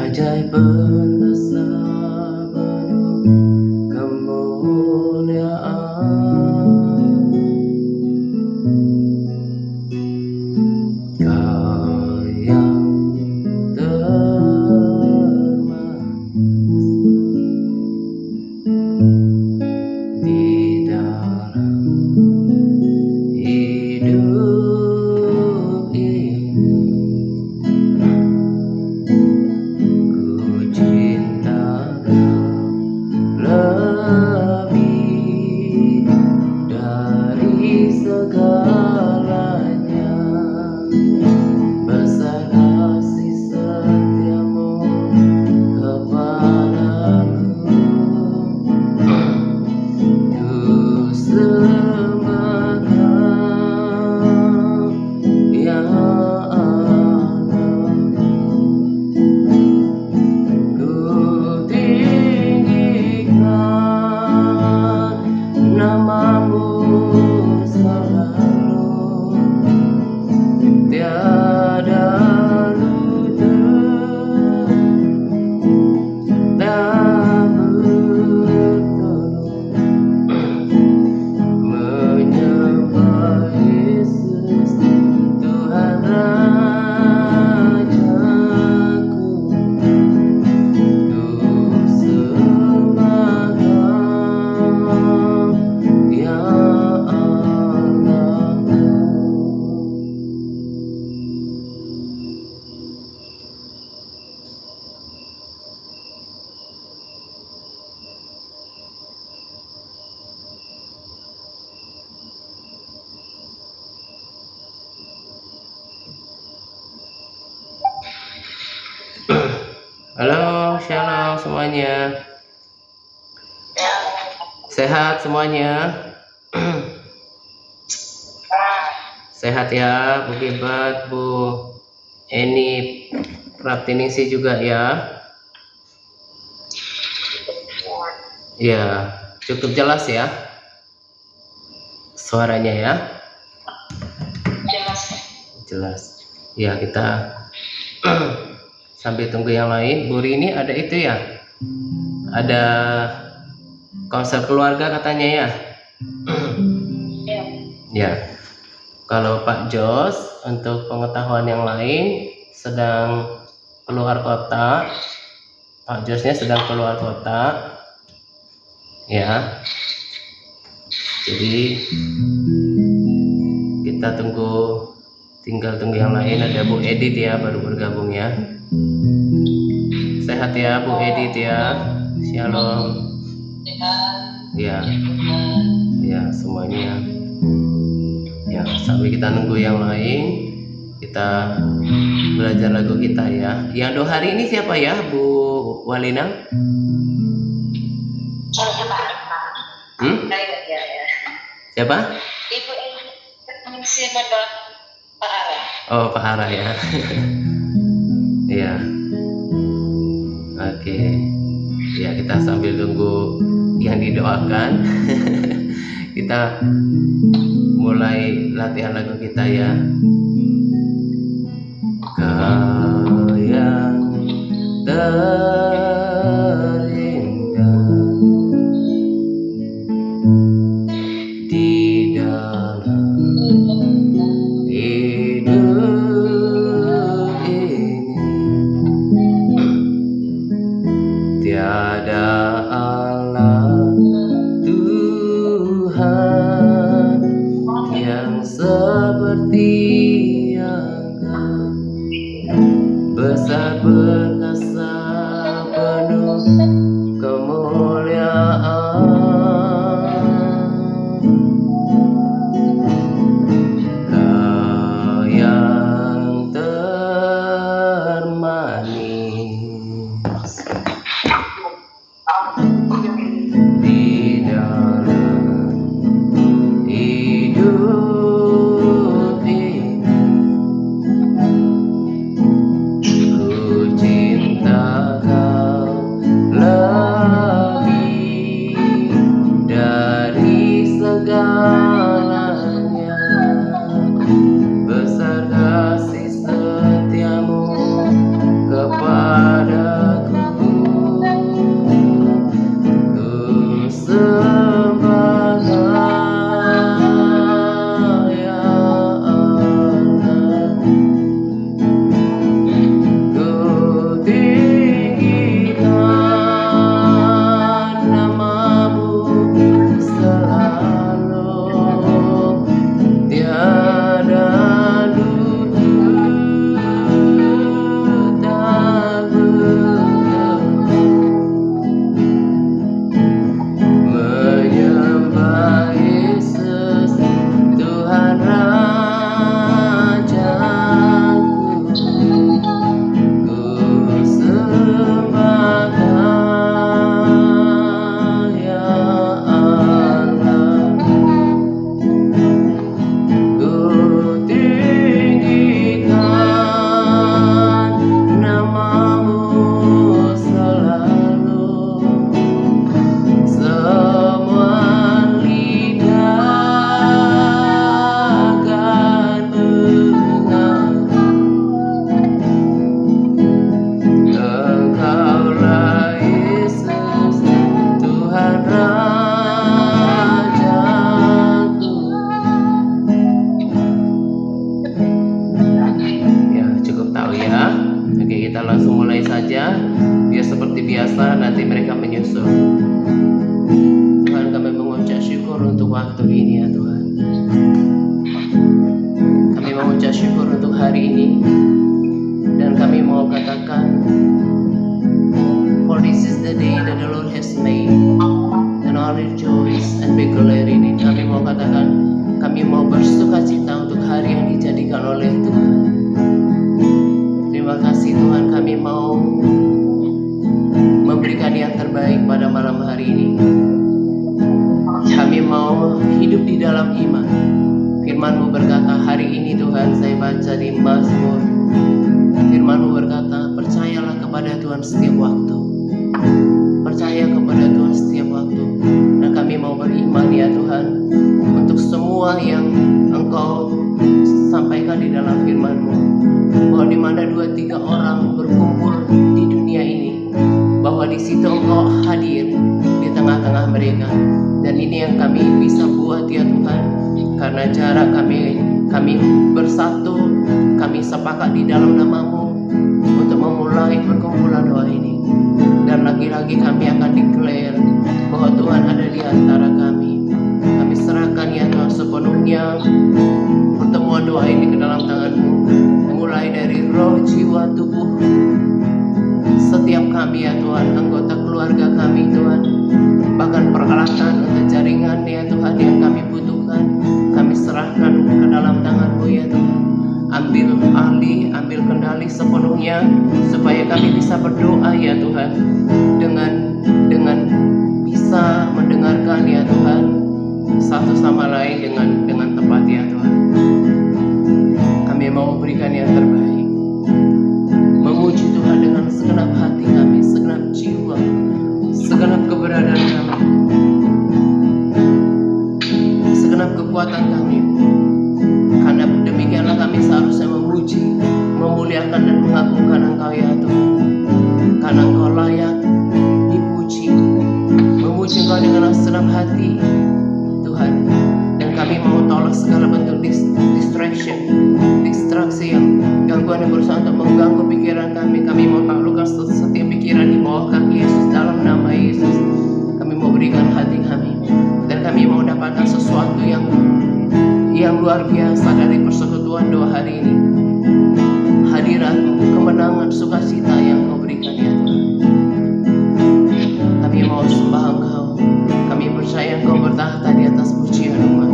Ajaib perkasa penuh kemuliaan, Kau yang termanis di dalam hidup ini. Lebih dari segalanya, besar kasih setiamu kepadaku. Ku sembah Kau, ya Allah. Ku tinggikan namamu selalu, tiada lutut tak bertolong, menyembah Yesus Tuhan Rajaku. Ku sembah Kau, ya Allah. Halo, shalom semuanya. Sehat semuanya? Sehat ya, Bu Gibat, Bu Eni Pratiningsih juga ya? Ya, cukup jelas ya suaranya ya? Jelas. Ya, kita sambil tunggu yang lain. Bu Rini ada itu ya? Ada konser keluarga katanya ya? Ya. Kalau Pak Jos untuk pengetahuan yang lain sedang keluar kota. Pak Josnya sedang keluar kota. Ya. Jadi kita tinggal tunggu yang lain. Ada Bu Edit ya, baru bergabung ya. Sehat ya Bu Edit ya. Shalom. Ya. Ya, semuanya. Ya, sambil kita nunggu yang lain, kita belajar lagu kita ya. Yang doa hari ini siapa ya, Bu Walina? Siapa? Ibu Eni Pak Ara. Oh, Pak Ara ya. Ya. Oke. Ya, kita sambil tunggu yang didoakan. Kita mulai latihan lagu kita ya. Kau yang terindah di dalam Tiada Allah Tuhan yang seperti Engkau, besar perkasa penuh kemuliaan. Kau yang termanis di dalam hidup ini, ku cinta Kau lebih dari segalanya. Besar kasih setiamu kepadaku, ku sembah Kau ya Allah, ku tinggikan namamu selalu, tiada luput tak bertemu, menyembah Yesus Tuhan Rajaku, ku sembah Kau ya Allah, ku tinggikan namamu selalu, semua lidah akan mengaku Engkaulah Yesus Tuhan Rajaku. Ya, cukup tahu ya. Oke, kita langsung mulai saja. Biar seperti biasa nanti mereka menyusul. Tuhan, kami mengucap syukur untuk waktu ini ya Tuhan. Kami mengucap syukur untuk hari ini. Dan kami mau katakan, for this is the day that the Lord has made, and I'll rejoice and be glad in it. Kami mau katakan, kami mau bersukacita untuk hari yang dijadikan oleh Tuhan. Terima kasih Tuhan, kami mau memberikan yang terbaik pada malam hari ini. Kami mau hidup di dalam iman. Firman-Mu berkata, hari ini Tuhan saya baca di Mazmur, Firman-Mu berkata, percayalah kepada Tuhan setiap waktu. Percaya kepada Tuhan setiap waktu. Dan kami mau beriman ya Tuhan, untuk semua yang Engkau sampaikan di dalam Firman-Mu, bahwa di mana 2-3 orang berkumpul di dunia ini, bahwa di situ Engkau hadir di tengah-tengah mereka. Dan ini yang kami bisa buat ya Tuhan, karena jarak kami bersatu, kami sepakat di dalam nama-Mu untuk memulai perkumpulan doa ini. Dan lagi-lagi kami akan declare bahwa Tuhan ada di antara kami. Kami serahkan ya Tuhan sepenuhnya pertemuan doa ini ke dalam tangan-Mu, mulai dari roh, jiwa, tubuh setiap kami ya Tuhan, anggota keluarga kami Tuhan, bahkan peralatan untuk jaringan ya Tuhan yang kami butuhkan, kami serahkan ke dalam tangan-Mu ya Tuhan. Ambil alih, ambil kendali sepenuhnya, supaya kami bisa berdoa ya Tuhan, dengan bisa mendengarkan ya Tuhan satu sama lain dengan tepat ya Tuhan. Kami mau berikan yang terbaik, memuji Tuhan dengan segenap hati kami, segenap jiwa, segenap keberadaan kami, segenap kekuatan kami. Karena demikianlah kami seharusnya memuji, memuliakan dan mengagungkan Engkau ya Tuhan. Karena Engkau layak dipuji, memuji Engkau dengan segenap hati Tuhan. Dan kami kami mau tolak segala bentuk distraksi yang gangguan yang berusaha untuk mengganggu pikiran kami. Kami mau taklukkan setiap pikiran di bawah kaki Yesus dalam nama Yesus. Kami mau berikan hati kami, dan kami mau dapatkan sesuatu yang luar biasa dari persekutuan doa hari ini. Hadirat-Mu, kemenangan, sukacita yang Kau berikan ya Tuhan. Kami mau sembah Engkau. Kami percaya Engkau bertahta di atas pujian umat.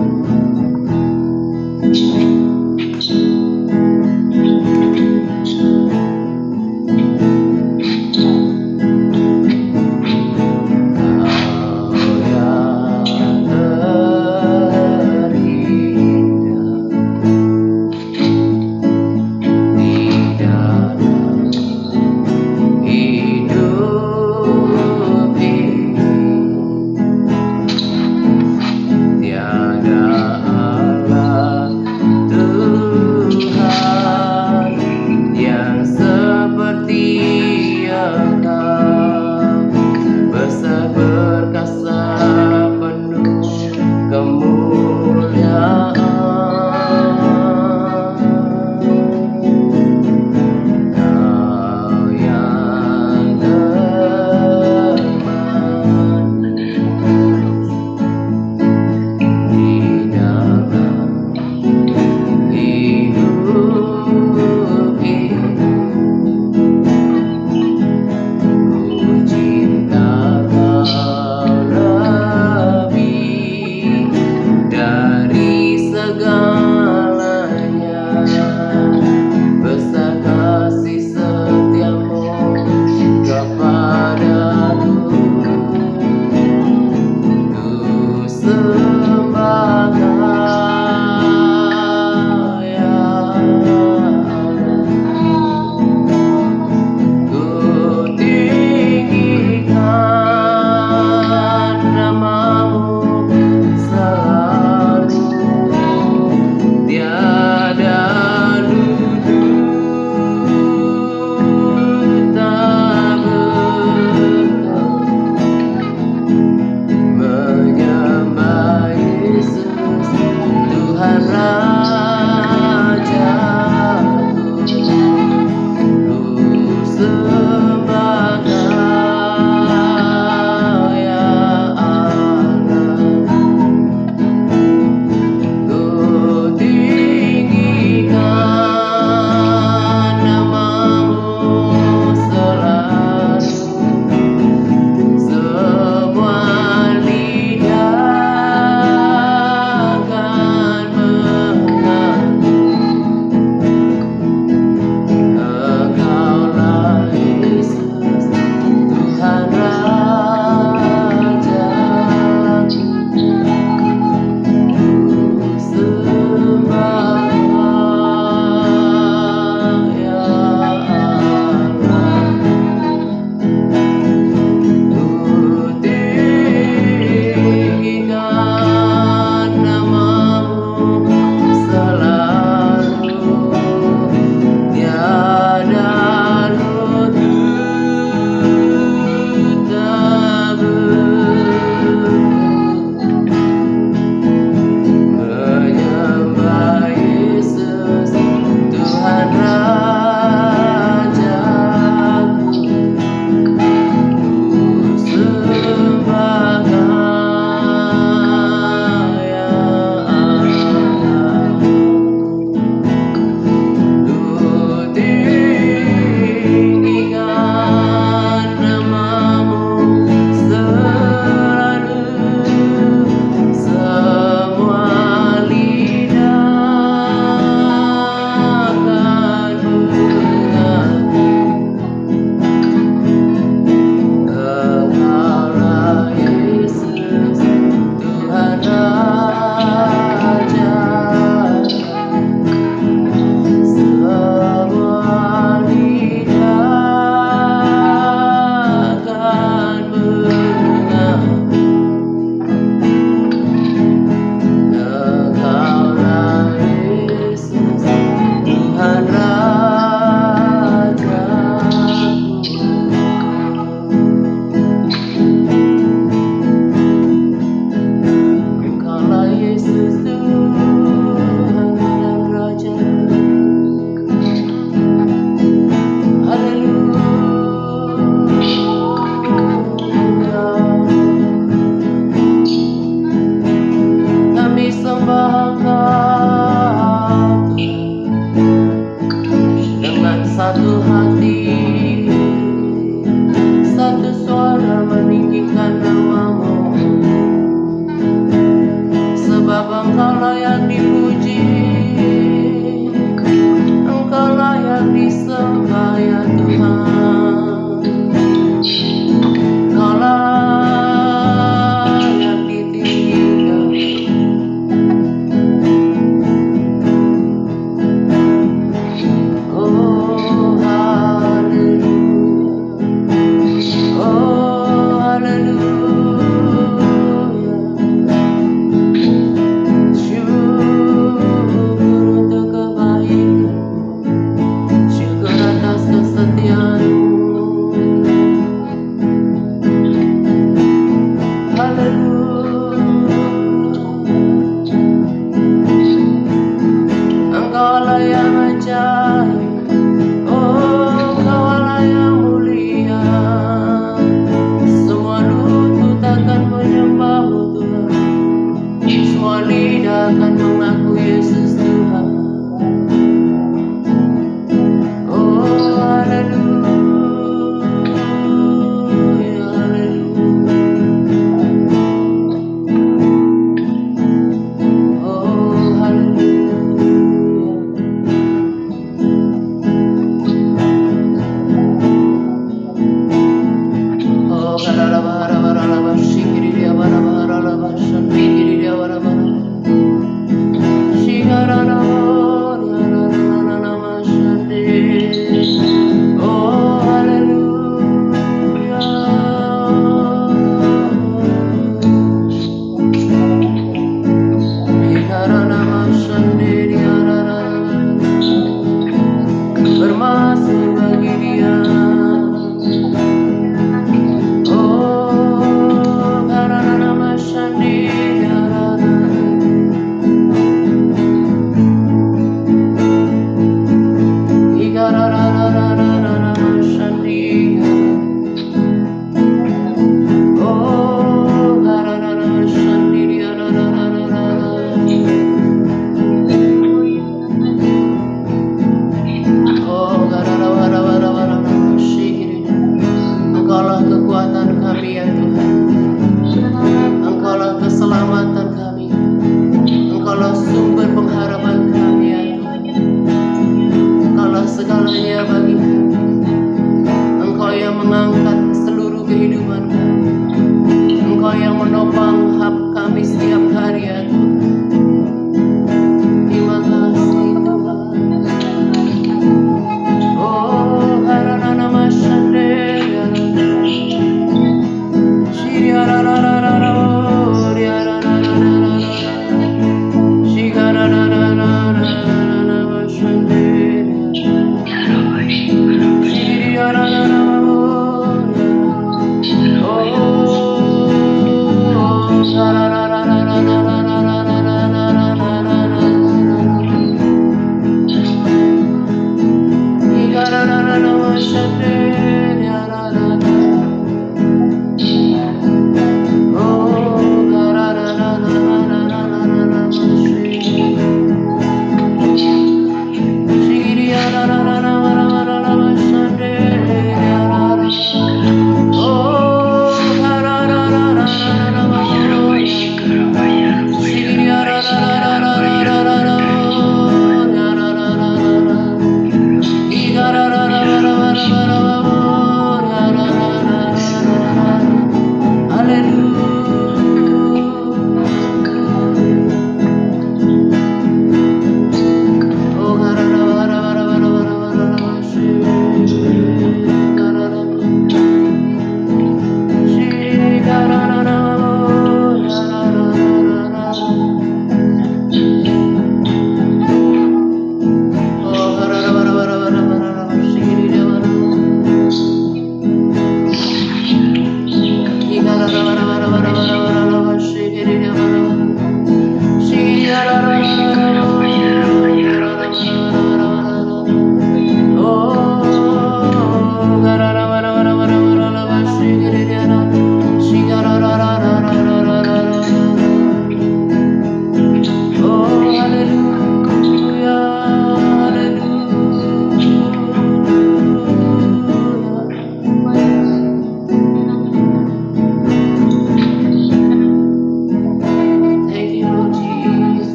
Setiap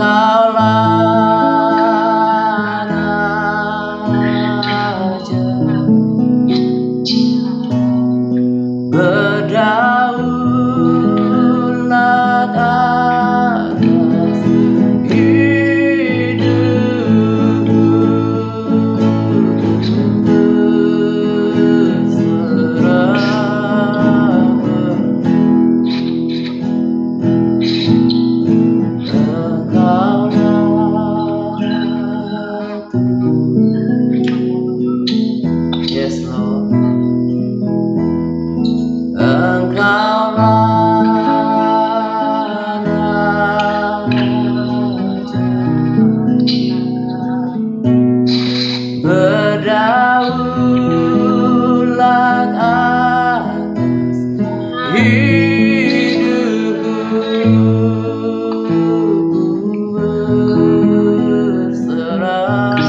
raja berdaulat atas Yes, Lord. Engkaulah Raja berdaulat atas hidupku berserah.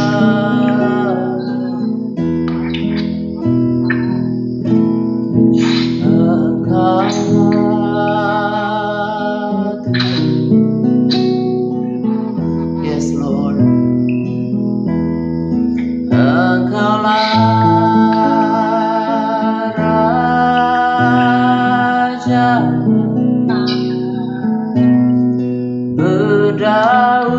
Yes, Lord. Engkaulah Raja berdaulat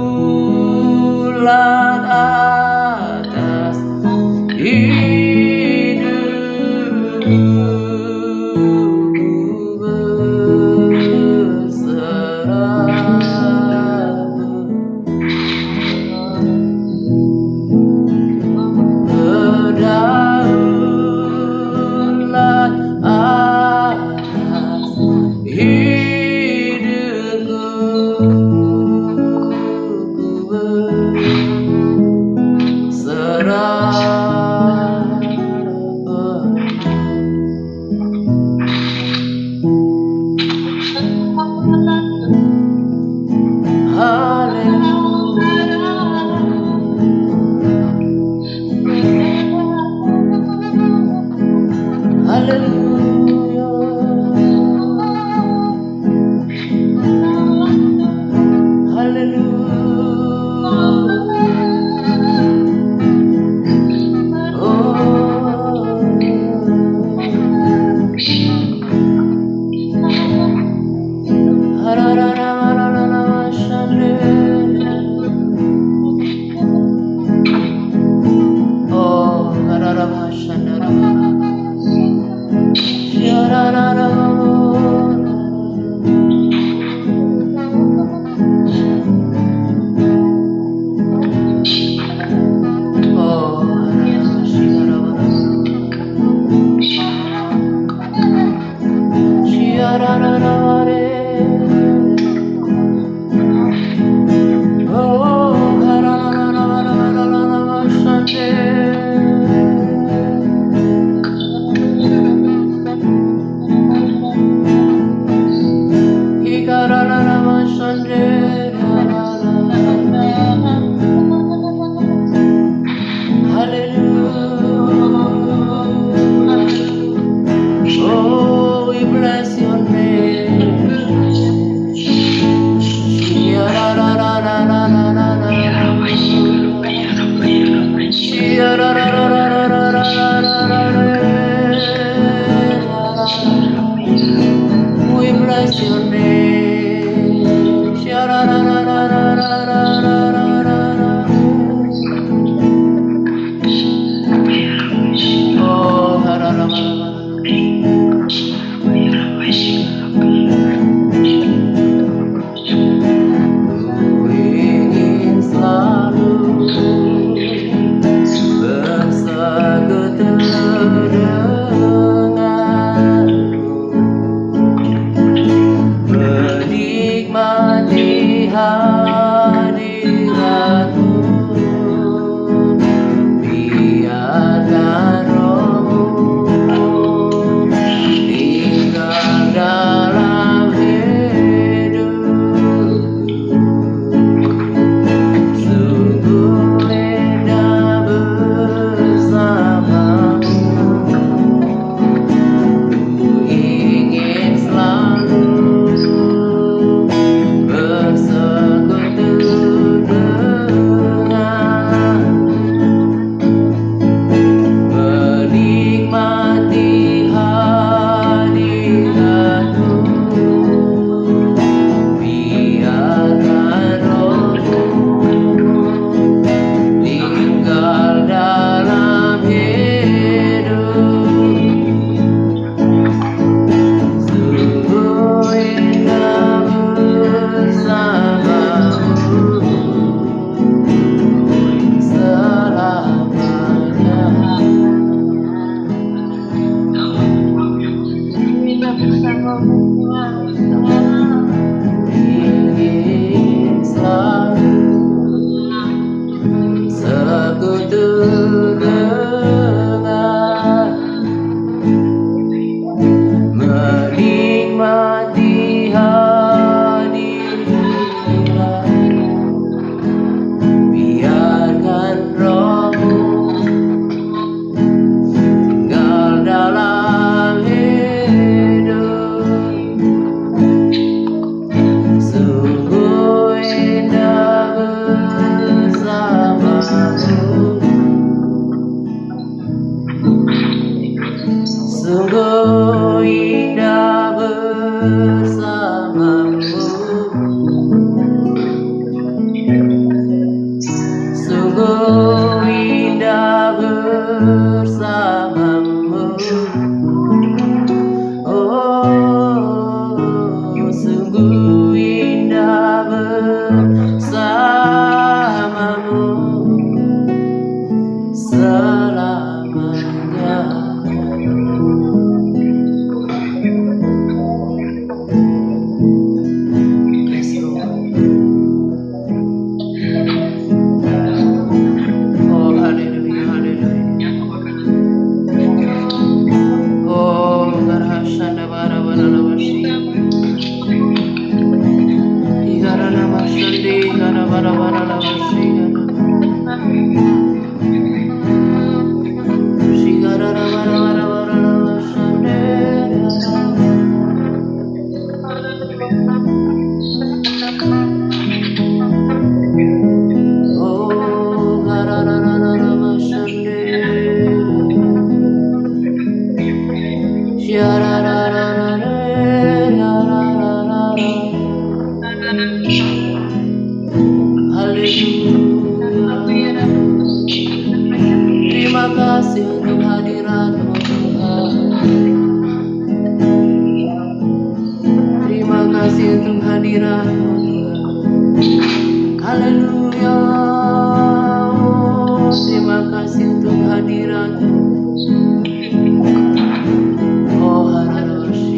atas berdaulat atas hidupku berdaulat atas hidupku berserah. Oh, ingin selalu sekutu dengan menikmati hadirat. Biarkan Roh-Mu tinggal dalam hidup. Sungguh indah bersamamu. Sungguh indah bersamamu. Sungguh indah bersamamu. Oh, sungguh indah bersamamu selamanya. Yes, Lord. Oh, haleluya, haleluya. Oh, garhashanda bara bara lavashi. Igara namashandi, igara bara bara lavashi. Shigara bara bara bara lavashande. Oh, gara gara gara lavashande. Shiara ra ra ra ra ra ra ra ra. Haleluya. Terima kasih untuk hadirat-Mu Tuhan. Terima kasih untuk hadirat-Mu Tuhan. Haleluya. Oh, terima kasih untuk hadirat-Mu. Oh, haleluya.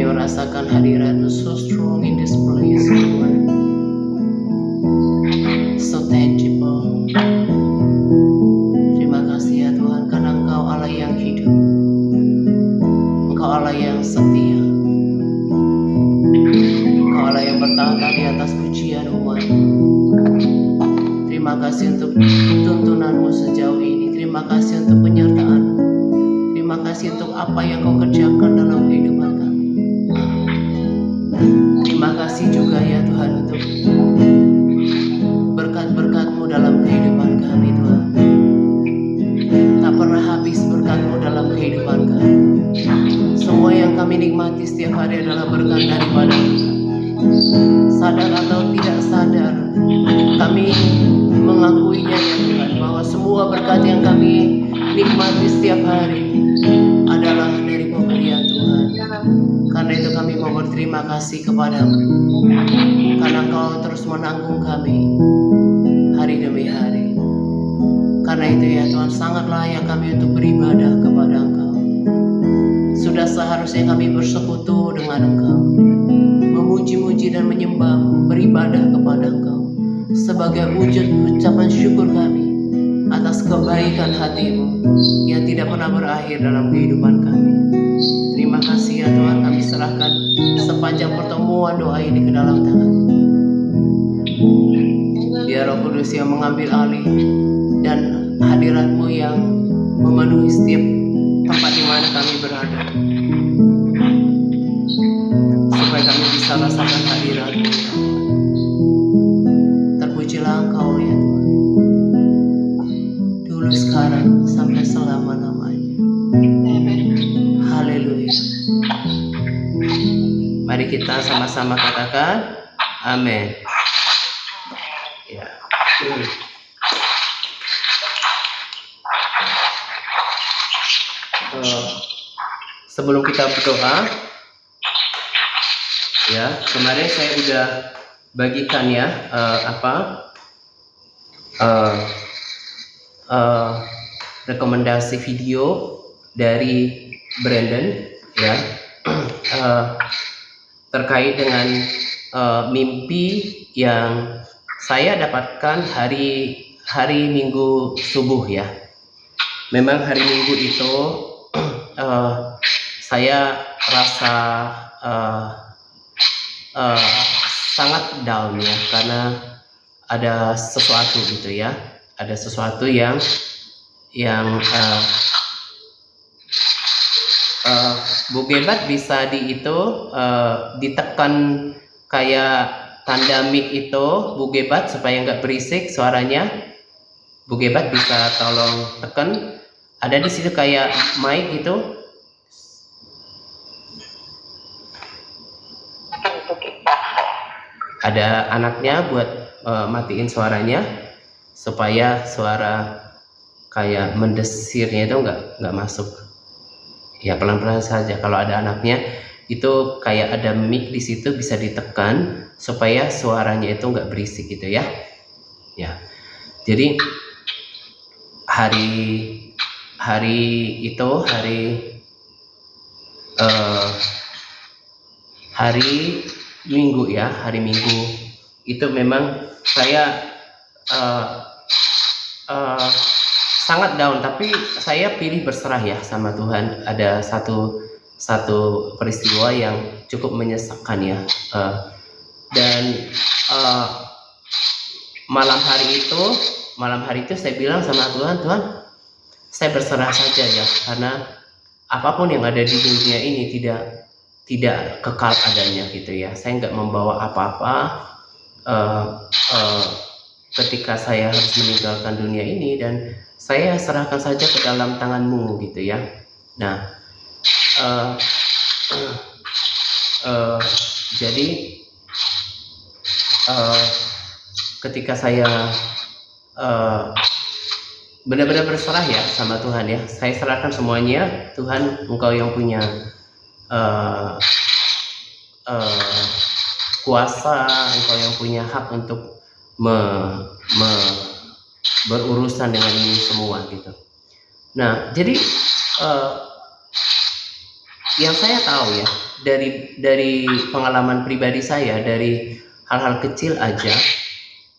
Kami merasakan hadirat-Mu so strong in this place, Lord. So tangible. Terima kasih ya Tuhan, karena Engkau Allah yang hidup. Engkau Allah yang setia. Engkau Allah yang bertahan di atas pujian umat. Terima kasih untuk tuntunan-Mu sejauh ini. Terima kasih untuk penyertaan-Mu. Terima kasih untuk apa yang Kau kerjakan dalam kehidupan kami. Terima kasih juga ya Tuhan untuk berkat-berkat-Mu dalam kehidupan kami, Tuhan. Tak pernah habis berkat-Mu dalam kehidupan kami. Semua yang kami nikmati setiap hari adalah berkat daripada Tuhan. Sadar atau tidak sadar, kami mengakuinya ya Tuhan, bahwa semua berkat yang kami nikmati setiap hari adalah dari pemberian Tuhan. Karena itu kami mau berterima kasih kepada-Mu, karena Engkau terus menanggung kami hari demi hari. Karena itu ya Tuhan, sangat layak kami untuk beribadah kepada Engkau. Sudah seharusnya kami bersekutu dengan Engkau, memuji-muji dan menyembah, beribadah kepada Engkau sebagai wujud ucapan syukur kami atas kebaikan hati-Mu yang tidak pernah berakhir dalam kehidupan kami. Terima kasih ya Tuhan, kami serahkan sepanjang pertemuan doa ini ke dalam Tangan-Mu. Biar Roh Kudus yang mengambil alih dan hadirat-Mu yang memenuhi setiap tempat di mana kami berada, supaya kami bisa rasakan hadirat-Mu. Terpujilah Engkau ya Tuhan, dulu, sekarang, sampai selama-lamanya. Haleluya. Mari kita sama-sama katakan amin. Ya. Sebelum kita berdoa, ya, kemarin saya udah bagikan ya rekomendasi video dari Brandon ya, terkait dengan mimpi yang saya dapatkan hari Minggu subuh ya. Memang hari Minggu itu saya rasa sangat down ya, karena ada sesuatu gitu ya, ada sesuatu yang Bu Gebat bisa ditekan kayak tanda mic itu, Bu Gebat, supaya nggak berisik suaranya. Bu Gebat bisa tolong tekan, ada di situ kayak mic gitu. Ada anaknya buat matiin suaranya supaya suara kayak mendesirnya itu nggak masuk. Ya pelan-pelan saja. Kalau ada anaknya itu kayak ada mic di situ, bisa ditekan supaya suaranya itu nggak berisik gitu ya. Ya. Jadi hari Minggu ya, hari Minggu itu memang saya sangat down, tapi saya pilih berserah ya sama Tuhan. Ada satu peristiwa yang cukup menyesakkan ya, dan malam hari itu saya bilang sama Tuhan, saya berserah saja ya, karena apapun yang ada di dunia ini tidak kekal adanya gitu ya. Saya nggak membawa apa-apa ketika saya harus meninggalkan dunia ini, dan saya serahkan saja ke dalam Tangan-Mu gitu ya. Nah, jadi ketika saya benar-benar berserah ya sama Tuhan ya, saya serahkan semuanya. Tuhan, Engkau yang punya kuasa, Engkau yang punya hak untuk berurusan dengan ini semua gitu. Nah, jadi yang saya tahu ya, dari pengalaman pribadi saya, dari hal-hal kecil aja,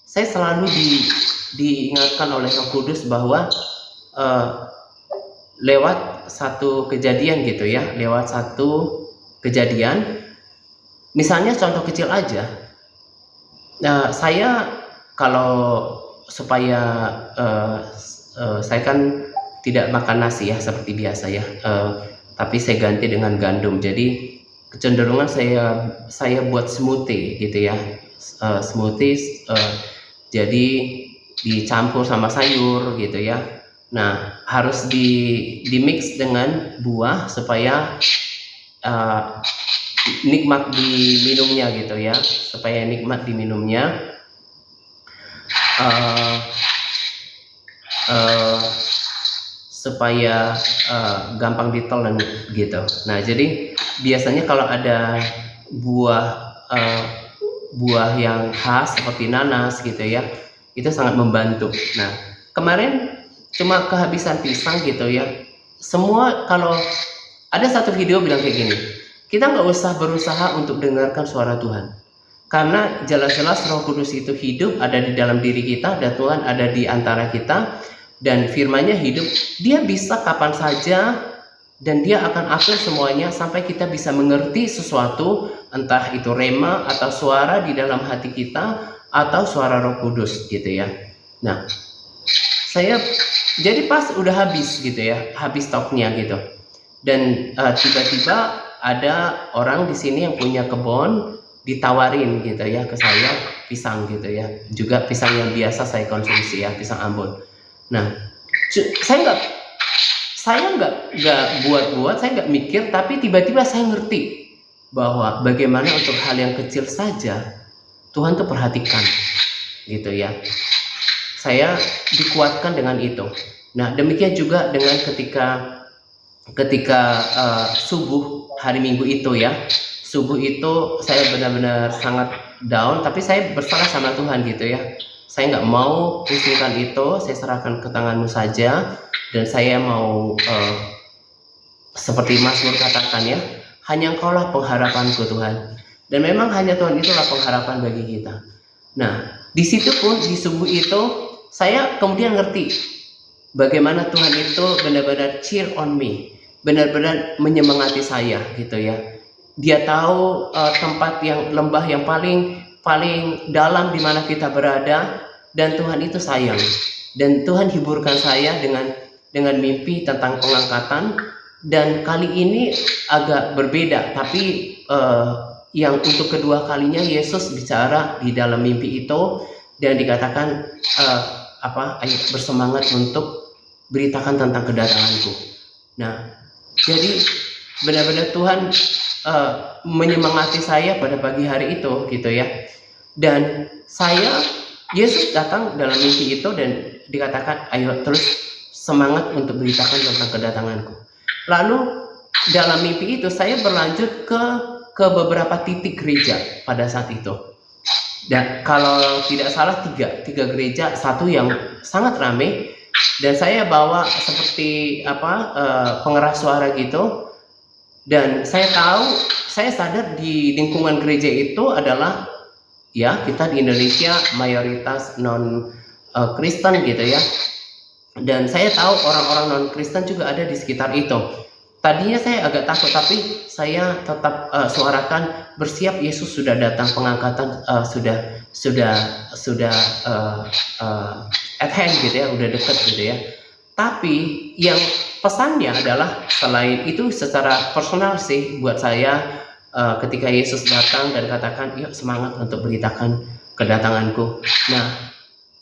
saya selalu diingatkan oleh Roh Kudus bahwa lewat satu kejadian gitu ya, lewat satu kejadian, misalnya contoh kecil aja. Nah, saya kalau supaya saya kan tidak makan nasi ya seperti biasa ya, tapi saya ganti dengan gandum. Jadi kecenderungan saya buat smoothie gitu ya, smoothies. Jadi dicampur sama sayur gitu ya. Nah, harus di mix dengan buah supaya nikmat diminumnya gitu ya, supaya nikmat diminumnya. Supaya gampang ditelan gitu. Nah, jadi biasanya kalau ada buah yang khas seperti nanas gitu ya, itu sangat membantu. Nah, kemarin cuma kehabisan pisang gitu ya. Semua, kalau ada satu video bilang kayak gini, kita nggak usah berusaha untuk dengarkan suara Tuhan, karena jelas-jelas Roh Kudus itu hidup, ada di dalam diri kita, dan Tuhan ada di antara kita, dan firman-Nya hidup. Dia bisa kapan saja, dan dia akan atur semuanya sampai kita bisa mengerti sesuatu, entah itu rema atau suara di dalam hati kita atau suara Roh Kudus gitu ya. Nah, saya jadi pas udah habis gitu ya, habis stoknya gitu, dan tiba-tiba ada orang di sini yang punya kebun, ditawarin gitu ya ke saya pisang gitu ya, juga pisang yang biasa saya konsumsi ya, pisang Ambon. Nah, saya nggak buat-buat, saya nggak mikir, tapi tiba-tiba saya ngerti bahwa bagaimana untuk hal yang kecil saja Tuhan tuh perhatikan gitu ya. Saya dikuatkan dengan itu. Nah, demikian juga dengan ketika subuh hari Minggu itu ya. Subuh itu saya benar-benar sangat down, tapi saya berserah sama Tuhan gitu ya. Saya nggak mau pusingkan itu, saya serahkan ke tangan-Mu saja, dan saya mau seperti Mazmur katakan ya, hanya Engkaulah pengharapanku Tuhan. Dan memang hanya Tuhan itulah pengharapan bagi kita. Nah, di situ pun di subuh itu saya kemudian ngerti bagaimana Tuhan itu benar-benar cheer on me, benar-benar menyemangati saya gitu ya. Dia tahu tempat yang lembah yang paling dalam di mana kita berada, dan Tuhan itu sayang. Dan Tuhan hiburkan saya dengan mimpi tentang pengangkatan, dan kali ini agak berbeda, tapi yang untuk kedua kalinya Yesus bicara di dalam mimpi itu, dan dikatakan ayo bersemangat untuk beritakan tentang kedatanganku. Nah, jadi benar-benar Tuhan menyemangati saya pada pagi hari itu gitu ya. Dan Yesus datang dalam mimpi itu dan dikatakan ayo terus semangat untuk beritakan tentang kedatanganku. Lalu dalam mimpi itu saya berlanjut ke beberapa titik gereja pada saat itu. Dan kalau tidak salah tiga gereja, satu yang sangat ramai, dan saya bawa seperti pengeras suara gitu. Dan saya sadar di lingkungan gereja itu adalah ya, kita di Indonesia mayoritas non Kristen gitu ya. Dan saya tahu orang-orang non Kristen juga ada di sekitar itu. Tadinya saya agak takut, tapi saya tetap suarakan, bersiap, Yesus sudah datang, pengangkatan sudah at hand gitu ya, udah dekat gitu ya. Tapi yang pesannya adalah, selain itu secara personal sih buat saya, ketika Yesus datang dan katakan, yuk semangat untuk beritakan kedatanganku. Nah,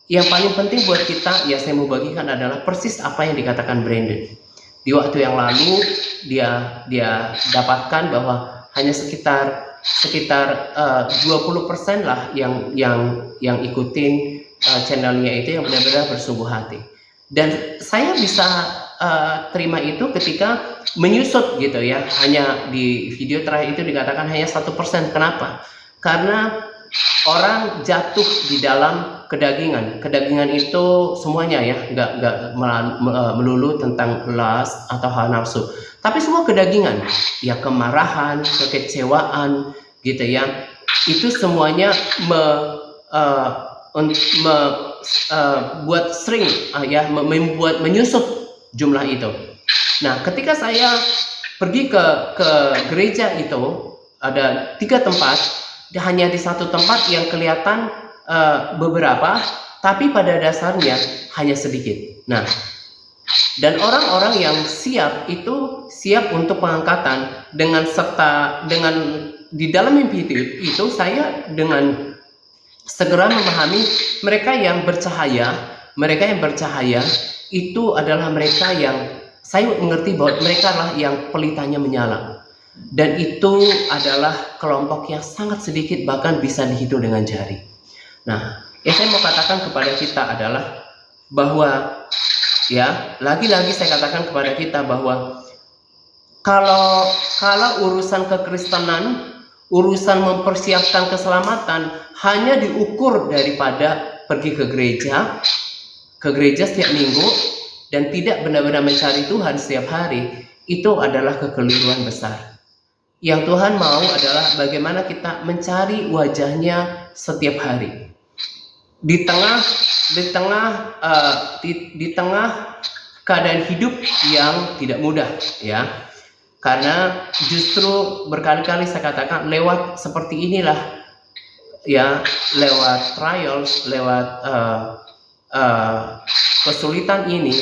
yang paling penting buat kita, ya saya mau bagikan adalah persis apa yang dikatakan Brandon. Di waktu yang lalu dia dapatkan bahwa hanya sekitar 20% lah yang ikutin channelnya itu, yang benar-benar bersungguh hati. Dan saya bisa terima itu ketika menyusut gitu ya. Hanya di video terakhir itu dikatakan hanya 1%. Kenapa? Karena orang jatuh di dalam kedagingan. Kedagingan itu semuanya ya, nggak melulu tentang lust atau hawa nafsu, tapi semua kedagingan, ya kemarahan, kekecewaan, gitu ya. Itu semuanya buat sering ya membuat menyusup jumlah itu. Nah, ketika saya pergi ke gereja itu ada 3 tempat, hanya di satu tempat yang kelihatan beberapa, tapi pada dasarnya hanya sedikit. Nah, dan orang-orang yang siap itu siap untuk pengangkatan dengan di dalam mimpi itu saya dengan segera memahami mereka yang bercahaya itu adalah mereka yang saya mengerti bahwa mereka lah yang pelitanya menyala, dan itu adalah kelompok yang sangat sedikit, bahkan bisa dihitung dengan jari. Nah, yang saya mau katakan kepada kita adalah bahwa ya, lagi-lagi saya katakan kepada kita bahwa kalau urusan kekristenan, urusan mempersiapkan keselamatan hanya diukur daripada pergi ke gereja setiap minggu dan tidak benar-benar mencari Tuhan setiap hari, itu adalah kekeliruan besar. Yang Tuhan mau adalah bagaimana kita mencari wajahnya setiap hari. Di tengah keadaan hidup yang tidak mudah ya. Karena justru berkali-kali saya katakan lewat seperti inilah ya, lewat trials, lewat kesulitan ini,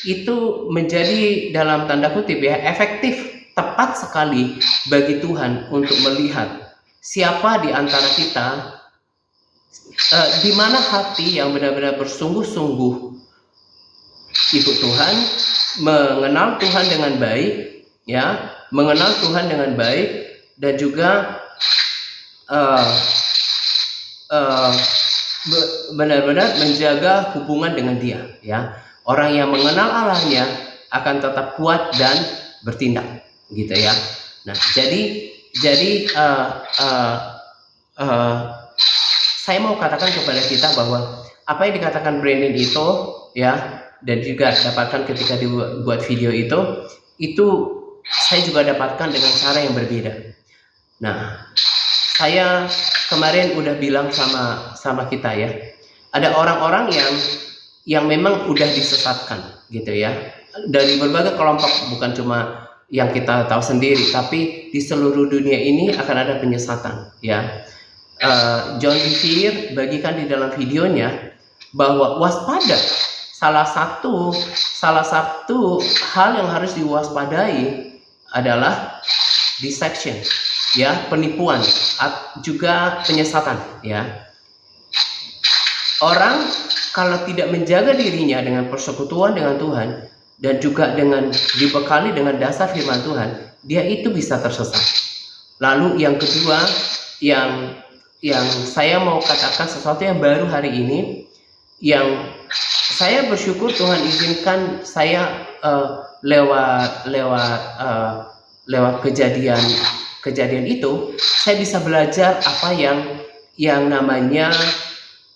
itu menjadi dalam tanda kutip ya efektif, tepat sekali bagi Tuhan untuk melihat siapa di antara kita, di mana hati yang benar-benar bersungguh-sungguh ikut Tuhan, mengenal Tuhan dengan baik ya, mengenal Tuhan dengan baik, dan juga benar-benar menjaga hubungan dengan Dia ya. Orang yang mengenal Allahnya akan tetap kuat dan bertindak gitu ya. Nah, jadi saya mau katakan kepada kita bahwa apa yang dikatakan Brandon itu ya, dan juga dapatkan ketika dibuat video itu saya juga dapatkan dengan cara yang berbeda. Nah, saya kemarin udah bilang sama kita ya, ada orang-orang yang memang udah disesatkan gitu ya, dari berbagai kelompok, bukan cuma yang kita tahu sendiri, tapi di seluruh dunia ini akan ada penyesatan ya. John Bevere bagikan di dalam videonya bahwa waspada, salah satu hal yang harus diwaspadai adalah deception ya, penipuan, juga penyesatan ya. Orang kalau tidak menjaga dirinya dengan persekutuan dengan Tuhan dan juga dengan dibekali dengan dasar firman Tuhan, dia itu bisa tersesat. Lalu yang kedua, yang saya mau katakan sesuatu yang baru hari ini, yang saya bersyukur Tuhan izinkan saya lewat kejadian itu, saya bisa belajar apa yang namanya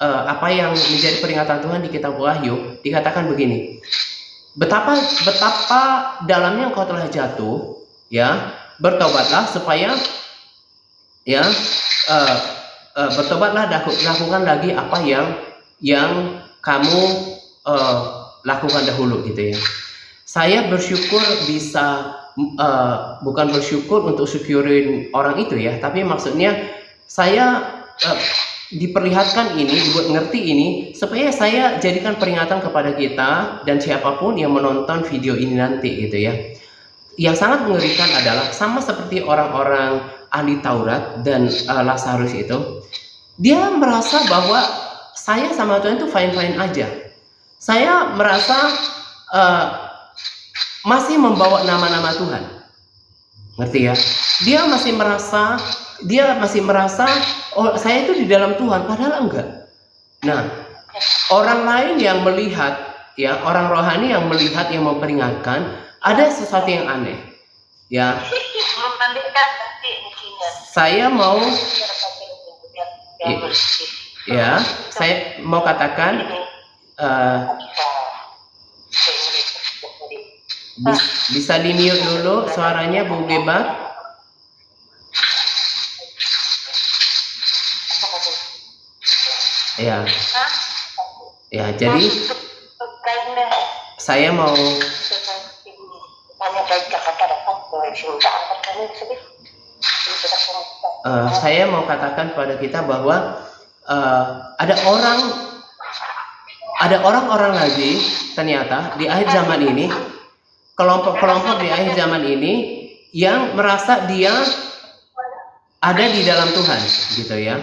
apa yang menjadi peringatan Tuhan di kitab Wahyu. Dikatakan begini, betapa dalamnya engkau telah jatuh ya, bertobatlah supaya ya bertobatlah, lakukan lagi apa yang kamu lakukan dahulu gitu ya. Saya bersyukur bisa bukan bersyukur untuk syukurin orang itu ya, tapi maksudnya saya diperlihatkan ini, dibuat ngerti ini, supaya saya jadikan peringatan kepada kita dan siapapun yang menonton video ini nanti gitu ya. Yang sangat mengerikan adalah sama seperti orang-orang ahli Taurat dan Lazarus itu, dia merasa bahwa saya sama Tuhan itu fine-fine aja. Saya merasa masih membawa nama-nama Tuhan, ngerti ya? Dia masih merasa oh saya itu di dalam Tuhan, padahal enggak. Nah, orang lain yang melihat ya, orang rohani yang melihat, yang memperingatkan, ada sesuatu yang aneh ya. Saya mau yang bersih. Ya, saya mau katakan eh, bisa di mute dulu suaranya Bu Geba. Ya, ya. Jadi saya mau katakan pada kita bahwa ada orang-orang lagi ternyata di akhir zaman ini, kelompok-kelompok di akhir zaman ini yang merasa dia ada di dalam Tuhan, gitu ya.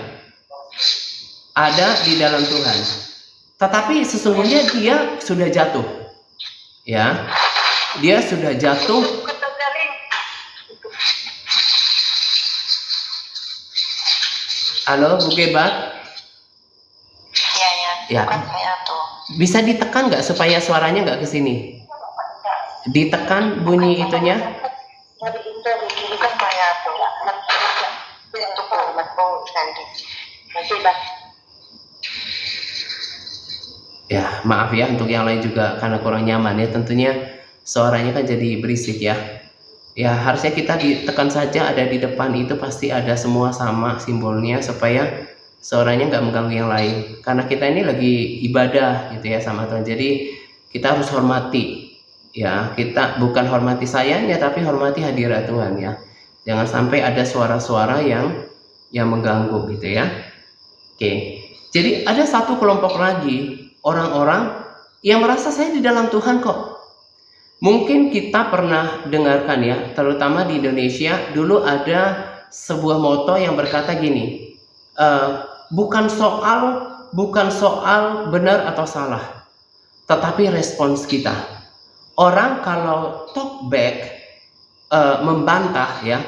Ada di dalam Tuhan, tetapi sesungguhnya dia sudah jatuh, ya. Dia sudah jatuh. Halo, Bu Geba. Ya. Bisa ditekan nggak supaya suaranya nggak ke sini? Ditekan bunyi itunya. Ya, maaf ya untuk yang lain juga karena kurang nyaman ya, tentunya suaranya kan jadi berisik ya. Ya, harusnya kita ditekan saja, ada di depan itu pasti ada semua sama simbolnya supaya suaranya nggak mengganggu yang lain. Karena kita ini lagi ibadah gitu ya sama Tuhan. Jadi kita harus hormati ya. Kita bukan hormati sayanya tapi hormati hadirat Tuhan ya. Jangan sampai ada suara-suara yang mengganggu gitu ya. Oke. Jadi ada satu kelompok lagi orang-orang yang merasa saya di dalam Tuhan kok. Mungkin kita pernah dengarkan ya, terutama di Indonesia dulu ada sebuah moto yang berkata gini, bukan soal benar atau salah, tetapi respons kita. Orang kalau talk back, membantah ya,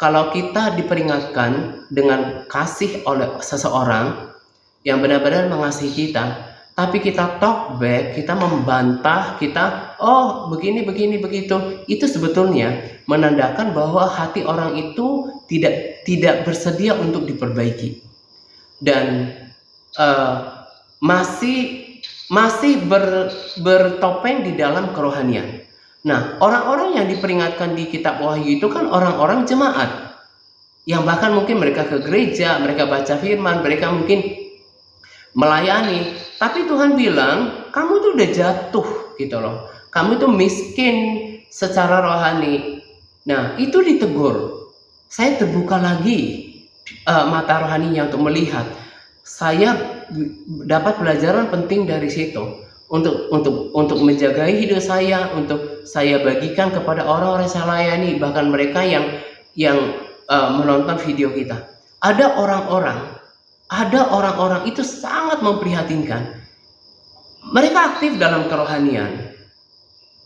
kalau kita diperingatkan dengan kasih oleh seseorang yang benar-benar mengasihi kita, tapi kita talk back, kita membantah, kita begini begitu, itu sebetulnya menandakan bahwa hati orang itu tidak bersedia untuk diperbaiki dan masih bertopeng di dalam kerohanian. Nah, orang-orang yang diperingatkan di kitab Wahyu itu kan orang-orang jemaat yang bahkan mungkin mereka ke gereja, mereka baca firman, mereka mungkin melayani, tapi Tuhan bilang kamu tuh udah jatuh gitu loh, kamu tuh miskin secara rohani. Nah, itu ditegur. Saya terbuka lagi mata rohaninya untuk melihat. Saya dapat pelajaran penting dari situ untuk menjaga hidup saya, untuk saya bagikan kepada orang-orang yang saya layani, bahkan mereka yang menonton video kita. Ada orang-orang itu sangat memprihatinkan. Mereka aktif dalam kerohanian.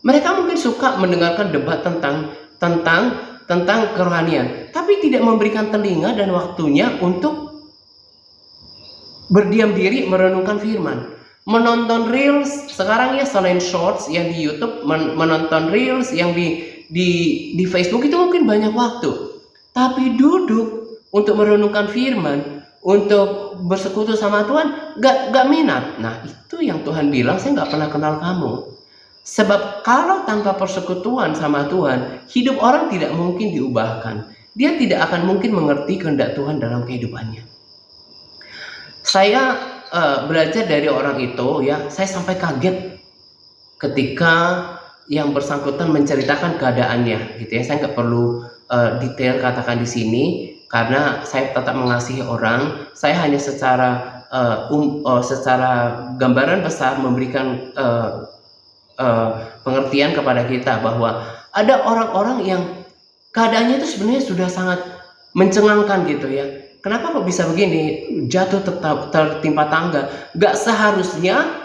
Mereka mungkin suka mendengarkan debat tentang kerohanian, tapi tidak memberikan telinga dan waktunya untuk berdiam diri merenungkan firman. Menonton reels sekarang ya, selain shorts yang di YouTube, menonton reels yang di Facebook itu mungkin banyak waktu. Tapi duduk untuk merenungkan firman, untuk bersekutu sama Tuhan, gak minat. Nah, itu yang Tuhan bilang, saya gak pernah kenal kamu. Sebab kalau tanpa persekutuan sama Tuhan, hidup orang tidak mungkin diubahkan. Dia tidak akan mungkin mengerti kehendak Tuhan dalam kehidupannya. Saya belajar dari orang itu ya, saya sampai kaget ketika yang bersangkutan menceritakan keadaannya gitu ya. Saya nggak perlu detail katakan di sini karena saya tetap mengasihi orang. Saya hanya secara gambaran besar memberikan pengertian kepada kita bahwa ada orang-orang yang keadaannya itu sebenarnya sudah sangat mencengangkan gitu ya. Kenapa kok bisa begini? Jatuh tertimpa tangga. Gak seharusnya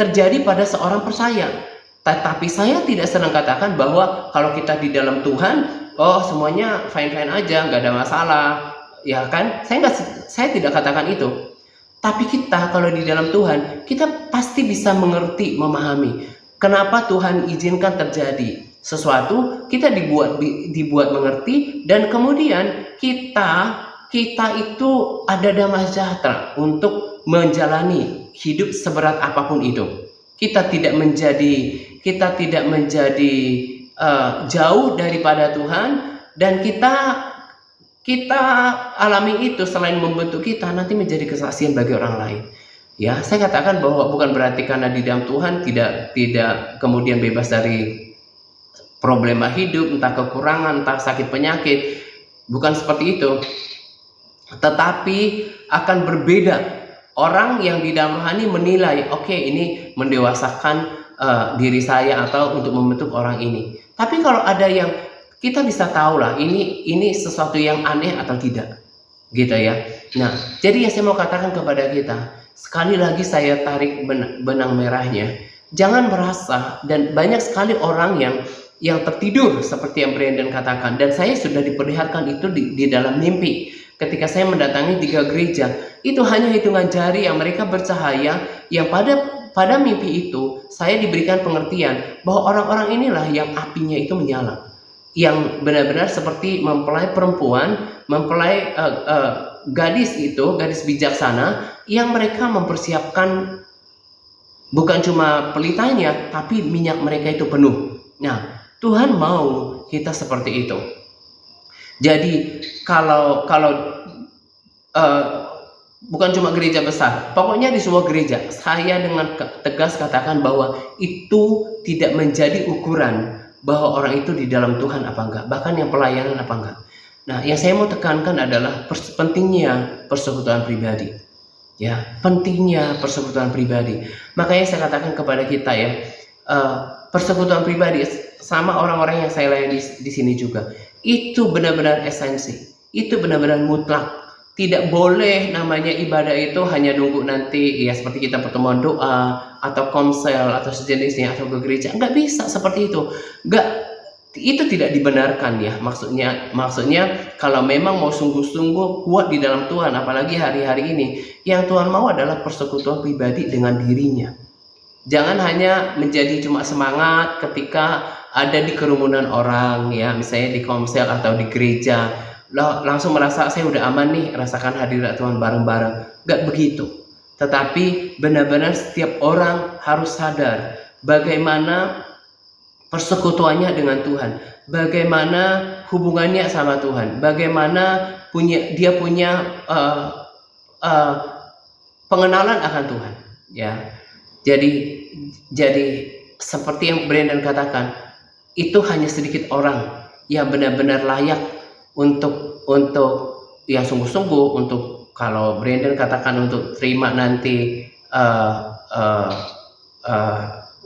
terjadi pada seorang percaya. Tetapi saya tidak senang katakan bahwa kalau kita di dalam Tuhan, semuanya fine-fine aja, gak ada masalah. Ya kan? Saya tidak katakan itu. Tapi kita kalau di dalam Tuhan, kita pasti bisa mengerti, memahami. Kenapa Tuhan izinkan terjadi sesuatu, kita dibuat mengerti, dan kemudian kita kita itu ada damai sejahtera untuk menjalani hidup seberat apapun itu. Kita tidak menjadi jauh daripada Tuhan, dan kita alami itu selain membentuk kita nanti menjadi kesaksian bagi orang lain. Ya, saya katakan bahwa bukan berarti karena di dalam Tuhan tidak kemudian bebas dari problema hidup, entah kekurangan, entah sakit penyakit, bukan seperti itu. Tetapi akan berbeda. Orang yang di dalam rohani menilai, oke, ini mendewasakan diri saya atau untuk membentuk orang ini. Tapi kalau ada yang kita bisa tahu lah, ini sesuatu yang aneh atau tidak, gitu ya. Nah, jadi yang saya mau katakan kepada kita, sekali lagi saya tarik benang merahnya, jangan merasa, dan banyak sekali orang yang tertidur seperti yang Brandon katakan, dan saya sudah diperlihatkan itu di dalam mimpi. Ketika saya mendatangi 3 gereja, itu hanya hitungan jari yang mereka bercahaya, yang pada mimpi itu saya diberikan pengertian bahwa orang-orang inilah yang apinya itu menyala, yang benar-benar seperti mempelai perempuan, mempelai gadis bijaksana, yang mereka mempersiapkan bukan cuma pelitanya, tapi minyak mereka itu penuh. Nah, Tuhan mau kita seperti itu. Jadi kalau bukan cuma gereja besar, pokoknya di sebuah gereja, saya dengan tegas katakan bahwa itu tidak menjadi ukuran bahwa orang itu di dalam Tuhan apa enggak, bahkan yang pelayanan apa enggak. Nah, yang saya mau tekankan adalah pentingnya persekutuan pribadi. Ya, pentingnya persekutuan pribadi. Makanya saya katakan kepada kita ya, persekutuan pribadi sama orang-orang yang saya layani di sini juga, itu benar-benar esensi, itu benar-benar mutlak. Tidak boleh namanya ibadah itu hanya nunggu nanti ya seperti kita pertemuan doa atau komsel atau sejenisnya atau ke gereja. Nggak bisa seperti itu. Itu tidak dibenarkan ya. Maksudnya kalau memang mau sungguh-sungguh kuat di dalam Tuhan, apalagi hari-hari ini, yang Tuhan mau adalah persekutuan pribadi dengan dirinya. Jangan hanya menjadi cuma semangat ketika ada di kerumunan orang ya, misalnya di komsel atau di gereja, langsung merasa saya udah aman nih, rasakan hadirat Tuhan bareng-bareng. Gak begitu. Tetapi benar-benar setiap orang harus sadar bagaimana persekutuannya dengan Tuhan, bagaimana hubungannya sama Tuhan, bagaimana dia punya pengenalan akan Tuhan ya. Jadi seperti yang Brandon katakan, itu hanya sedikit orang yang benar-benar layak untuk yang sungguh-sungguh, untuk kalau Brandon katakan untuk terima nanti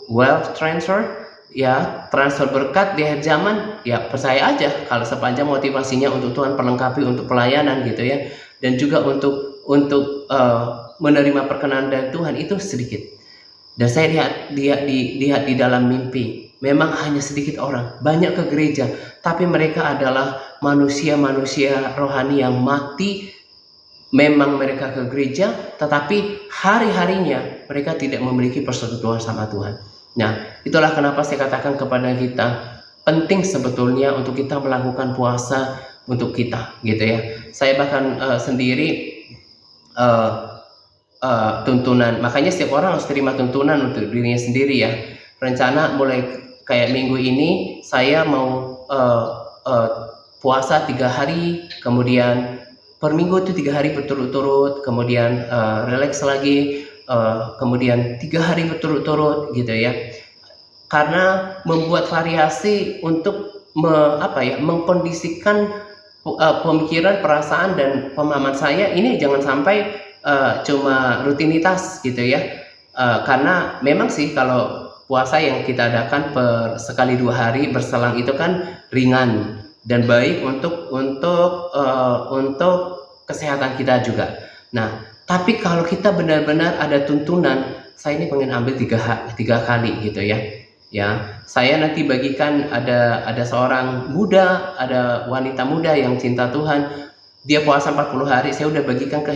wealth transfer ya, transfer berkat di akhir zaman ya, percaya aja kalau sepanjang motivasinya untuk Tuhan perlengkapi untuk pelayanan gitu ya, dan juga untuk menerima perkenan dari Tuhan, itu sedikit. Dan saya lihat di dalam mimpi, memang hanya sedikit orang, banyak ke gereja, tapi mereka adalah manusia-manusia rohani yang mati. Memang mereka ke gereja, tetapi hari-harinya mereka tidak memiliki persekutuan sama Tuhan. Nah, itulah kenapa saya katakan kepada kita, penting sebetulnya untuk kita melakukan puasa untuk kita, gitu ya. Saya bahkan sendiri tuntunan, makanya setiap orang harus terima tuntunan untuk dirinya sendiri ya. Rencana mulai kayak minggu ini saya mau puasa 3 hari, kemudian per minggu itu 3 hari berturut-turut, kemudian relax lagi, kemudian 3 hari berturut-turut gitu ya. Karena membuat variasi untuk mengkondisikan pemikiran, perasaan dan pemahaman saya ini jangan sampai cuma rutinitas gitu ya. Karena memang sih kalau puasa yang kita adakan per sekali 2 hari berselang itu kan ringan dan baik untuk kesehatan kita juga. Nah, tapi kalau kita benar-benar ada tuntunan, saya ini pengen ambil 3 kali gitu ya. Ya, saya nanti bagikan, ada seorang muda, ada wanita muda yang cinta Tuhan. Dia puasa 40 hari, saya udah bagikan ke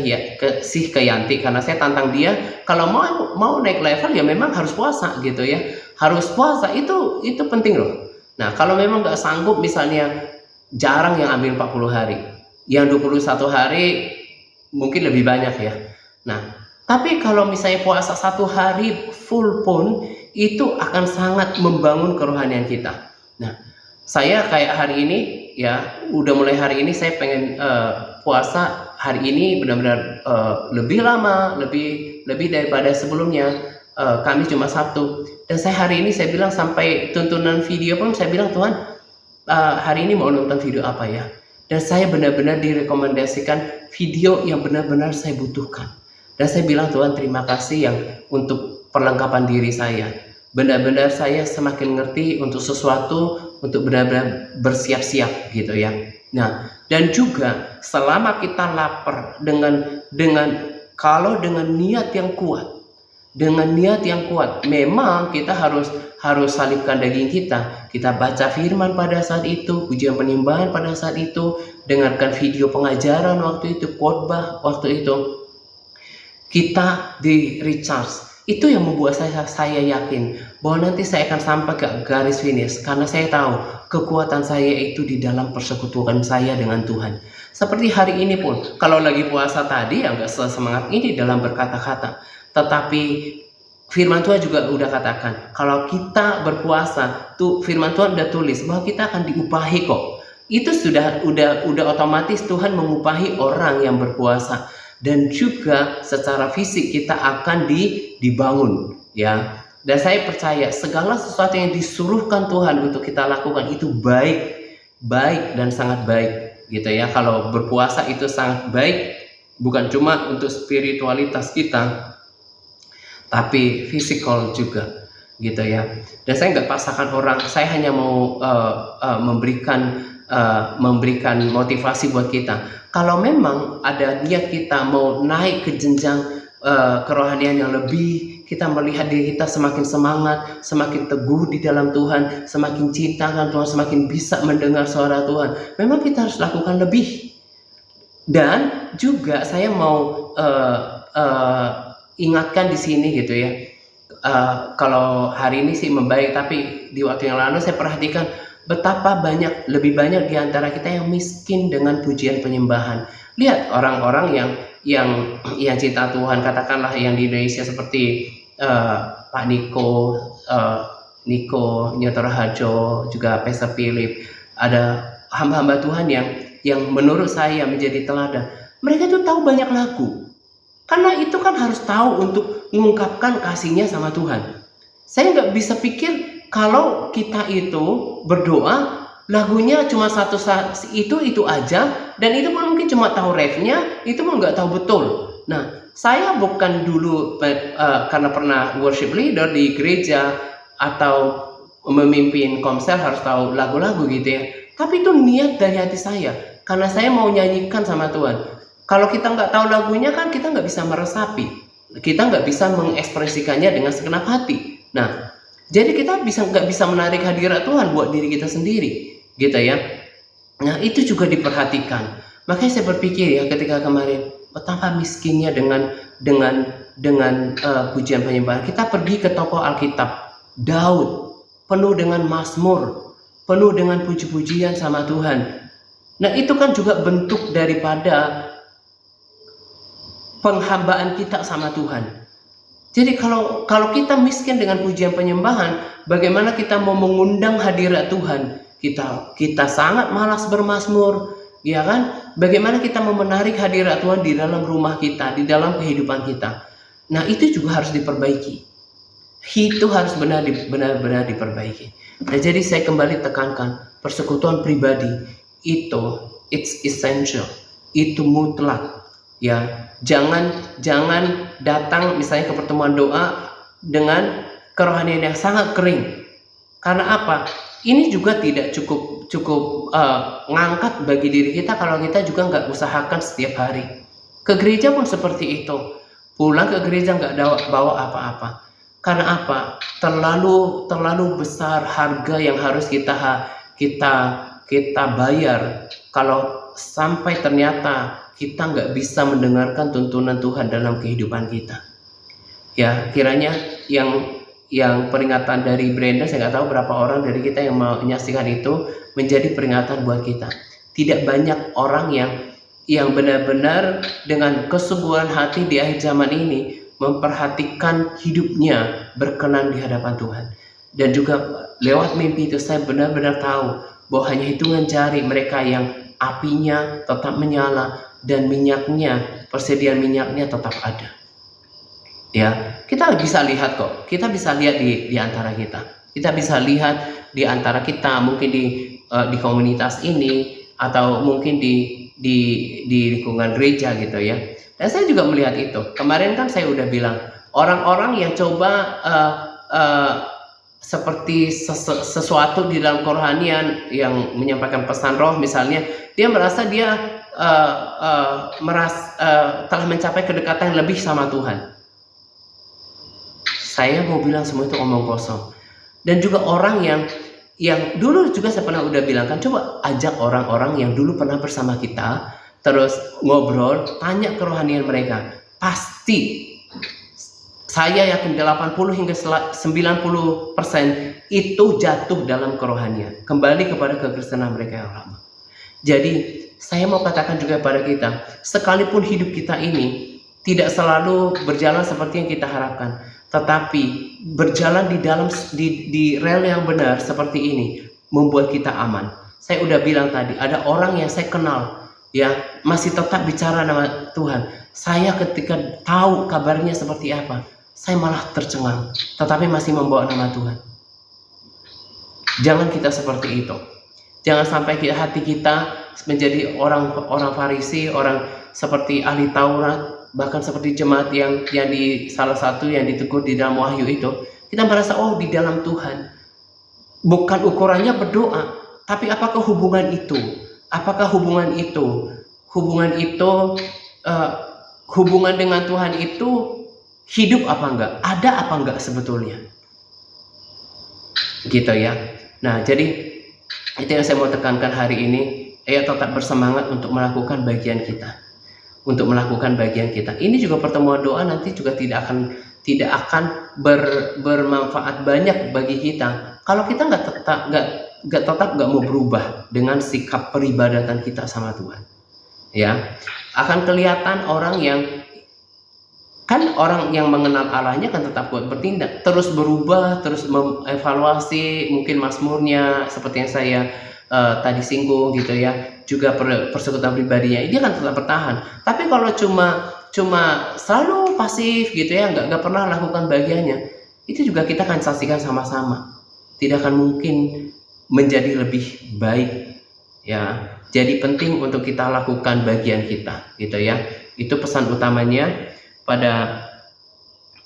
Yanti, karena saya tantang dia kalau mau naik level ya memang harus puasa gitu ya. Harus puasa, itu penting loh. Nah, kalau memang nggak sanggup, misalnya jarang yang ambil 40 hari. Yang 21 hari mungkin lebih banyak ya. Nah, tapi kalau misalnya puasa 1 hari full pun itu akan sangat membangun kerohanian kita. Nah, saya kayak hari ini ya, udah mulai hari ini saya pengen puasa hari ini benar-benar lebih lama, lebih daripada sebelumnya. Kamis cuma Sabtu, dan saya hari ini saya bilang sampai tuntunan video pun saya bilang, Tuhan, hari ini mau nonton video apa ya? Dan saya benar-benar direkomendasikan video yang benar-benar saya butuhkan. Dan saya bilang, Tuhan, terima kasih yang untuk perlengkapan diri saya. Benar-benar saya semakin ngerti untuk sesuatu, untuk benar-benar bersiap-siap gitu ya. Nah, dan juga selama kita lapar kalau dengan niat yang kuat, memang kita harus salibkan daging kita. Kita baca firman pada saat itu, ujian penyembahan pada saat itu, dengarkan video pengajaran waktu itu, khotbah waktu itu. Kita di recharge. Itu yang membuat saya yakin bahwa nanti saya akan sampai ke garis finish, karena saya tahu kekuatan saya itu di dalam persekutuan saya dengan Tuhan. Seperti hari ini pun, kalau lagi puasa tadi ya nggak semangat ini dalam berkata-kata, tetapi firman Tuhan juga udah katakan, kalau kita berpuasa, tuh firman Tuhan udah tulis bahwa kita akan diupahi kok. Itu udah otomatis Tuhan mengupahi orang yang berpuasa. Dan juga secara fisik kita akan dibangun ya. Dan saya percaya segala sesuatu yang disuruhkan Tuhan untuk kita lakukan itu baik dan sangat baik gitu ya. Kalau berpuasa itu sangat baik, bukan cuma untuk spiritualitas kita, tapi fisikal juga gitu ya. Dan saya nggak paksakan orang, saya hanya mau memberikan motivasi buat kita. Kalau memang ada niat kita mau naik ke jenjang kerohanian yang lebih, kita melihat diri kita semakin semangat, semakin teguh di dalam Tuhan, semakin cinta kan Tuhan, semakin bisa mendengar suara Tuhan, memang kita harus lakukan lebih. Dan juga saya mau ingatkan di sini gitu ya, kalau hari ini sih membaik, tapi di waktu yang lalu saya perhatikan betapa lebih banyak di antara kita yang miskin dengan pujian penyembahan. Lihat orang-orang yang cinta Tuhan, katakanlah yang di Indonesia seperti Pak Niko Nyotor Harjo, juga Pastor Philip, ada hamba-hamba Tuhan yang menurut saya menjadi teladan. Mereka tuh tahu banyak lagu, karena itu kan harus tahu untuk mengungkapkan kasihnya sama Tuhan. Saya nggak bisa pikir kalau kita itu berdoa lagunya cuma satu itu aja, dan itu pun mungkin cuma tahu refnya, itu pun nggak tahu betul. Nah, saya bukan dulu karena pernah worship leader di gereja atau memimpin komsel harus tahu lagu-lagu gitu ya. Tapi itu niat dari hati saya, karena saya mau nyanyikan sama Tuhan. Kalau kita nggak tahu lagunya kan kita nggak bisa meresapi, kita nggak bisa mengekspresikannya dengan segenap hati. Nah, jadi kita nggak bisa menarik hadirat Tuhan buat diri kita sendiri, gitu ya. Nah, itu juga diperhatikan. Makanya saya berpikir ya, ketika kemarin betapa miskinnya dengan pujian penyembahan. Kita pergi ke toko Alkitab, Daud penuh dengan mazmur, penuh dengan puji-pujian sama Tuhan. Nah, itu kan juga bentuk daripada penghambaan kita sama Tuhan. Jadi kalau kita miskin dengan pujian penyembahan, bagaimana kita mau mengundang hadirat Tuhan? Kita sangat malas bermazmur, ya kan? Bagaimana kita mau menarik hadirat Tuhan di dalam rumah kita, di dalam kehidupan kita? Nah, itu juga harus diperbaiki. Itu harus benar-benar diperbaiki. Nah, jadi saya kembali tekankan, persekutuan pribadi itu it's essential, itu mutlak. Ya, jangan datang misalnya ke pertemuan doa dengan kerohanian yang sangat kering. Karena apa? Ini juga tidak cukup ngangkat bagi diri kita kalau kita juga nggak usahakan setiap hari. Ke gereja pun seperti itu. Pulang ke gereja nggak bawa apa-apa. Karena apa? Terlalu besar harga yang harus kita bayar kalau sampai ternyata kita nggak bisa mendengarkan tuntunan Tuhan dalam kehidupan kita. Ya, kiranya yang peringatan dari Brenda, saya nggak tahu berapa orang dari kita yang menyaksikan itu, menjadi peringatan buat kita. Tidak banyak orang yang benar-benar dengan kesungguhan hati di akhir zaman ini memperhatikan hidupnya berkenan di hadapan Tuhan. Dan juga lewat mimpi itu saya benar-benar tahu bahwa hanya hitungan jari mereka yang apinya tetap menyala dan minyaknya, persediaan minyaknya tetap ada. Ya, kita bisa lihat kok. Kita bisa lihat di antara kita. Kita bisa lihat di antara kita, mungkin di komunitas ini atau mungkin di lingkungan gereja gitu ya. Dan saya juga melihat itu. Kemarin kan saya udah bilang, orang-orang yang coba seperti sesuatu di dalam kerohanian yang menyampaikan pesan roh misalnya, dia merasa dia telah mencapai kedekatan yang lebih sama Tuhan. Saya mau bilang semua itu omong kosong. Dan juga orang yang dulu juga saya pernah udah bilang kan, coba ajak orang-orang yang dulu pernah bersama kita, terus ngobrol, tanya kerohanian mereka. Pasti saya yakin 80 hingga 90% itu jatuh dalam kerohanian, kembali kepada kekristenan mereka yang lama. Jadi saya mau katakan juga pada kita, sekalipun hidup kita ini tidak selalu berjalan seperti yang kita harapkan, tetapi berjalan di rel yang benar seperti ini membuat kita aman. Saya udah bilang tadi, ada orang yang saya kenal ya masih tetap bicara nama Tuhan. Saya ketika tahu kabarnya seperti apa, saya malah tercengang, tetapi masih membawa nama Tuhan. Jangan kita seperti itu. Jangan sampai hati kita menjadi orang Farisi, orang seperti ahli Taurat, bahkan seperti jemaat yang di salah satu yang ditegur di dalam Wahyu itu. Kita merasa di dalam Tuhan. Bukan ukurannya berdoa, tapi apakah hubungan itu? Apakah hubungan itu? Hubungan dengan Tuhan itu hidup apa enggak? Ada apa enggak sebetulnya? Gitu ya. Nah, jadi itu yang saya mau tekankan hari ini. Ayo tetap bersemangat untuk melakukan bagian kita. Ini juga pertemuan doa nanti juga tidak akan bermanfaat banyak bagi kita kalau kita nggak mau berubah dengan sikap peribadatan kita sama Tuhan. Ya, akan kelihatan orang yang mengenal Allahnya kan tetap kuat bertindak, terus berubah, terus mengevaluasi mungkin mazmurnya seperti yang saya tadi singgung gitu ya, juga persekutuan pribadinya, dia kan tetap bertahan. Tapi kalau cuma selalu pasif gitu ya, nggak pernah lakukan bagiannya, itu juga kita akan saksikan sama-sama tidak akan mungkin menjadi lebih baik ya. Jadi penting untuk kita lakukan bagian kita gitu ya. Itu pesan utamanya pada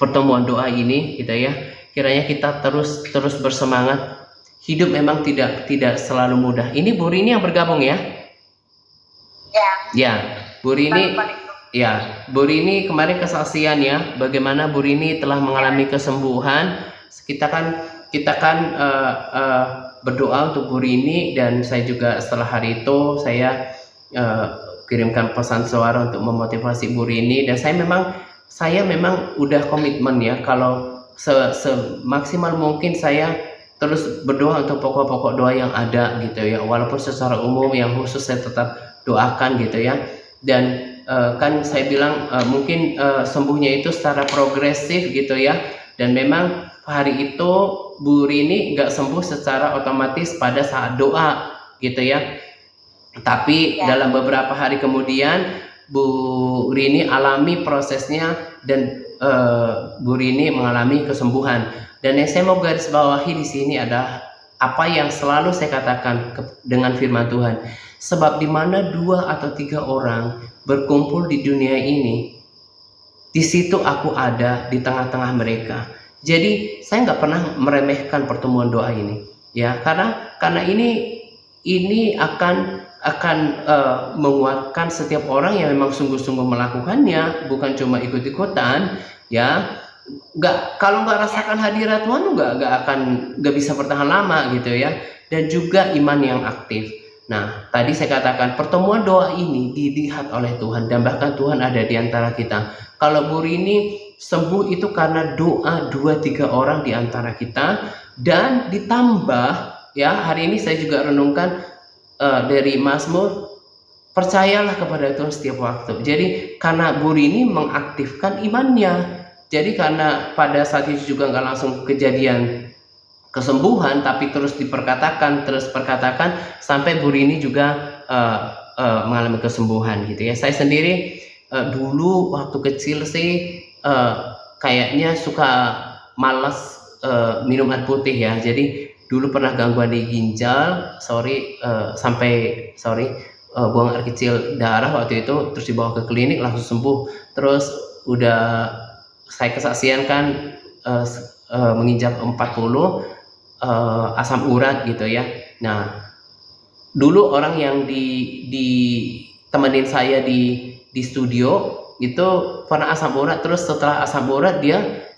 pertemuan doa ini gitu ya. Kiranya kita terus bersemangat. Hidup memang tidak selalu mudah. Ini Bu Rini yang bergabung ya? Ya, Bu Rini. Ya, Bu Rini kemarin kesaksian ya, bagaimana Bu Rini telah mengalami kesembuhan. Kita kan berdoa untuk Bu Rini, dan saya juga setelah hari itu saya kirimkan pesan suara untuk memotivasi Bu Rini, dan saya memang udah komitmen ya, kalau semaksimal mungkin saya terus berdoa untuk pokok-pokok doa yang ada gitu ya, walaupun secara umum yang khusus saya tetap doakan gitu ya. Dan kan saya bilang mungkin sembuhnya itu secara progresif gitu ya, dan memang hari itu Bu Rini nggak sembuh secara otomatis pada saat doa gitu ya, tapi dalam beberapa hari kemudian Bu Rini alami prosesnya, dan Bu Rini mengalami kesembuhan. Dan yang saya mau garis bawahi di sini adalah apa yang selalu saya katakan dengan firman Tuhan. Sebab di mana 2 atau 3 orang berkumpul di dunia ini, di situ aku ada di tengah-tengah mereka. Jadi saya nggak pernah meremehkan pertemuan doa ini, ya, karena ini akan menguatkan setiap orang yang memang sungguh-sungguh melakukannya, bukan cuma ikut-ikutan, ya. Kalau nggak rasakan hadirat Tuhan, nggak bisa bertahan lama gitu ya. Dan juga iman yang aktif. Nah, tadi saya katakan pertemuan doa ini dilihat oleh Tuhan, dan bahkan Tuhan ada di antara kita. Kalau Bu Rini sembuh itu karena doa 2-3 orang di antara kita, dan ditambah ya, hari ini saya juga renungkan dari Mazmur, percayalah kepada Tuhan setiap waktu. Jadi karena Bu Rini mengaktifkan imannya. Jadi karena pada saat itu juga nggak langsung kejadian kesembuhan, tapi terus diperkatakan, sampai Bu Rini juga mengalami kesembuhan gitu ya. Saya sendiri dulu waktu kecil sih kayaknya suka malas minum air putih ya. Jadi dulu pernah gangguan di ginjal, buang air kecil darah waktu itu, terus dibawa ke klinik langsung sembuh. Terus udah saya kesaksian kan menginjak 40 asam urat gitu ya. Nah, dulu orang yang di temenin saya di studio itu pernah asam urat, terus setelah asam urat dia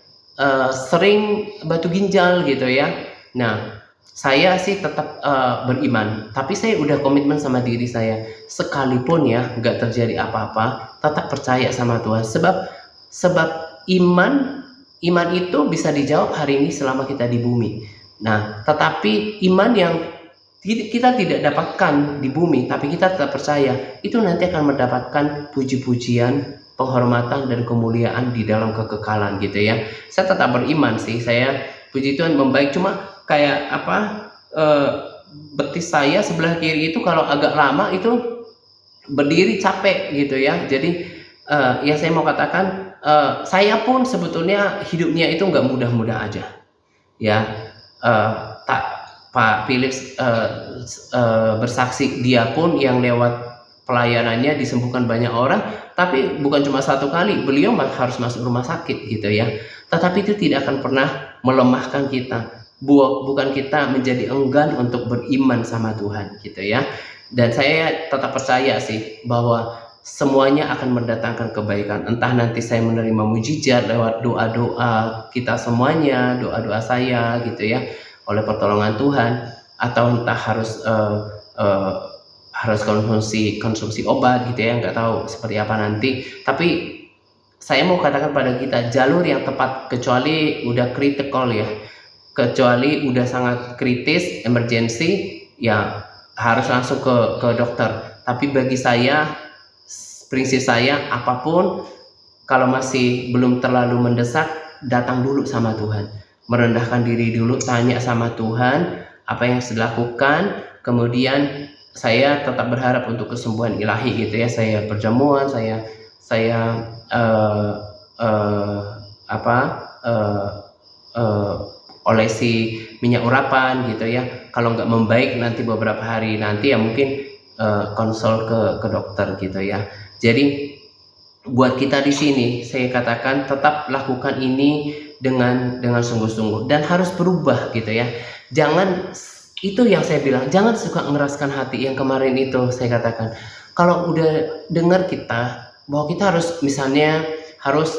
sering batu ginjal gitu ya. Nah, saya sih tetap beriman, tapi saya udah komitmen sama diri saya, sekalipun ya nggak terjadi apa-apa, tetap percaya sama Tuhan. Sebab iman itu bisa dijawab hari ini selama kita di bumi. Nah, tetapi iman yang kita tidak dapatkan di bumi, tapi kita tetap percaya, itu nanti akan mendapatkan puji-pujian, penghormatan dan kemuliaan di dalam kekekalan gitu ya. Saya tetap beriman sih, saya puji Tuhan membaik, cuma kayak betis saya sebelah kiri itu kalau agak lama itu berdiri capek gitu ya. Jadi ya saya mau katakan saya pun sebetulnya hidupnya itu nggak mudah-mudah aja ya. Pak Philips bersaksi, dia pun yang lewat pelayanannya disembuhkan banyak orang, tapi bukan cuma satu kali, beliau harus masuk rumah sakit gitu ya. Tetapi itu tidak akan pernah melemahkan kita, bukan kita menjadi enggan untuk beriman sama Tuhan gitu ya. Dan saya tetap percaya sih bahwa semuanya akan mendatangkan kebaikan. Entah nanti saya menerima mujizat lewat doa-doa kita semuanya, doa-doa saya gitu ya, oleh pertolongan Tuhan, atau entah harus konsumsi obat gitu ya, nggak tahu seperti apa nanti. Tapi saya mau katakan pada kita, jalur yang tepat, kecuali udah critical ya, kecuali udah sangat kritis, emergency ya, harus langsung ke dokter. Tapi bagi saya, prinsip saya, apapun kalau masih belum terlalu mendesak, datang dulu sama Tuhan, merendahkan diri dulu, tanya sama Tuhan apa yang harus dilakukan. Kemudian saya tetap berharap untuk kesembuhan ilahi gitu ya. Saya perjamuan, saya olesi minyak urapan gitu ya. Kalau nggak membaik nanti beberapa hari nanti ya mungkin konsul ke dokter gitu ya. Jadi buat kita di sini saya katakan tetap lakukan ini dengan sungguh-sungguh dan harus berubah gitu ya. Jangan, itu yang saya bilang, jangan suka ngeraskan hati. Yang kemarin itu saya katakan, kalau udah dengar kita bahwa kita harus misalnya harus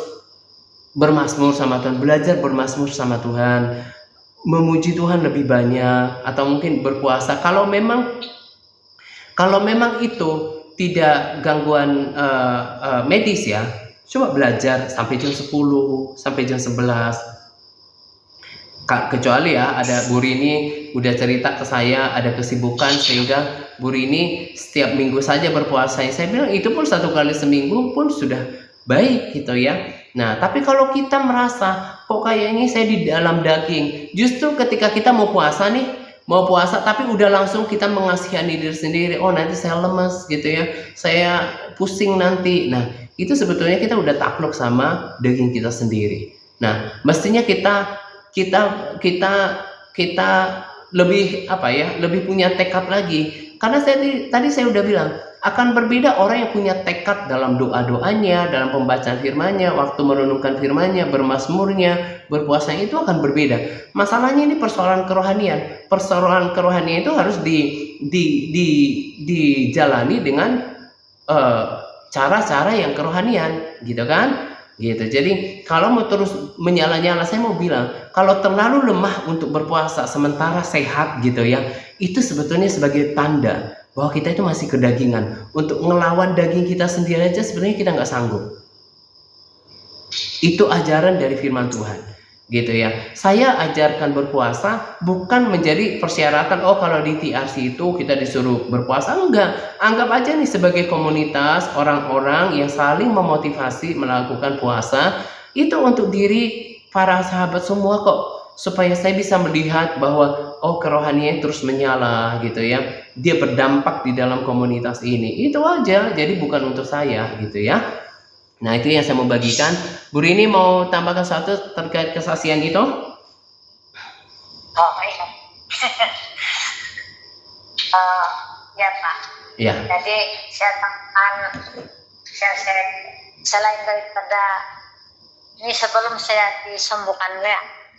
bermazmur sama Tuhan, belajar bermazmur sama Tuhan, memuji Tuhan lebih banyak, atau mungkin berpuasa. Kalau memang itu tidak gangguan medis ya, coba belajar sampai jam 10, sampai jam 11. Kecuali ya ada Bu Rini udah cerita ke saya ada kesibukan sehingga Bu Rini setiap minggu saja berpuasa. Saya bilang itu pun 1 kali seminggu pun sudah baik gitu ya. Nah, tapi kalau kita merasa kok kayaknya saya di dalam daging, justru ketika kita mau puasa tapi udah langsung kita mengasihani diri sendiri, oh nanti saya lemes gitu ya, saya pusing nanti. Nah, itu sebetulnya kita udah takluk sama daging kita sendiri. Nah, mestinya kita lebih lebih punya tekad lagi. Karena tadi saya udah bilang, akan berbeda orang yang punya tekad dalam doa-doanya, dalam pembacaan firman-Nya, waktu merenungkan firman-Nya, bermazmurnya, berpuasanya, itu akan berbeda. Masalahnya ini persoalan kerohanian. Persoalan kerohanian itu harus dijalani dengan cara-cara yang kerohanian, gitu kan? Gitu. Jadi kalau mau terus menyala-nyala, saya mau bilang, kalau terlalu lemah untuk berpuasa sementara sehat gitu ya, itu sebetulnya sebagai tanda bahwa kita itu masih kedagingan. Untuk ngelawan daging kita sendiri aja sebenarnya kita nggak sanggup. Itu ajaran dari firman Tuhan gitu ya. Saya ajarkan berpuasa bukan menjadi persyaratan, oh kalau di TRC itu kita disuruh berpuasa, enggak. Anggap aja nih sebagai komunitas orang-orang yang saling memotivasi melakukan puasa, itu untuk diri para sahabat semua kok, supaya saya bisa melihat bahwa oh kerohaniannya terus menyala gitu ya, dia berdampak di dalam komunitas ini, itu aja. Jadi bukan untuk saya gitu ya. Nah itu yang saya mau bagikan. Bu Rini mau tambahkan satu terkait kesaksian itu? Oh iya. Ya Pak. Ya. Jadi saya tambahkan, saya selain daripada ini sebelum saya disembuhkan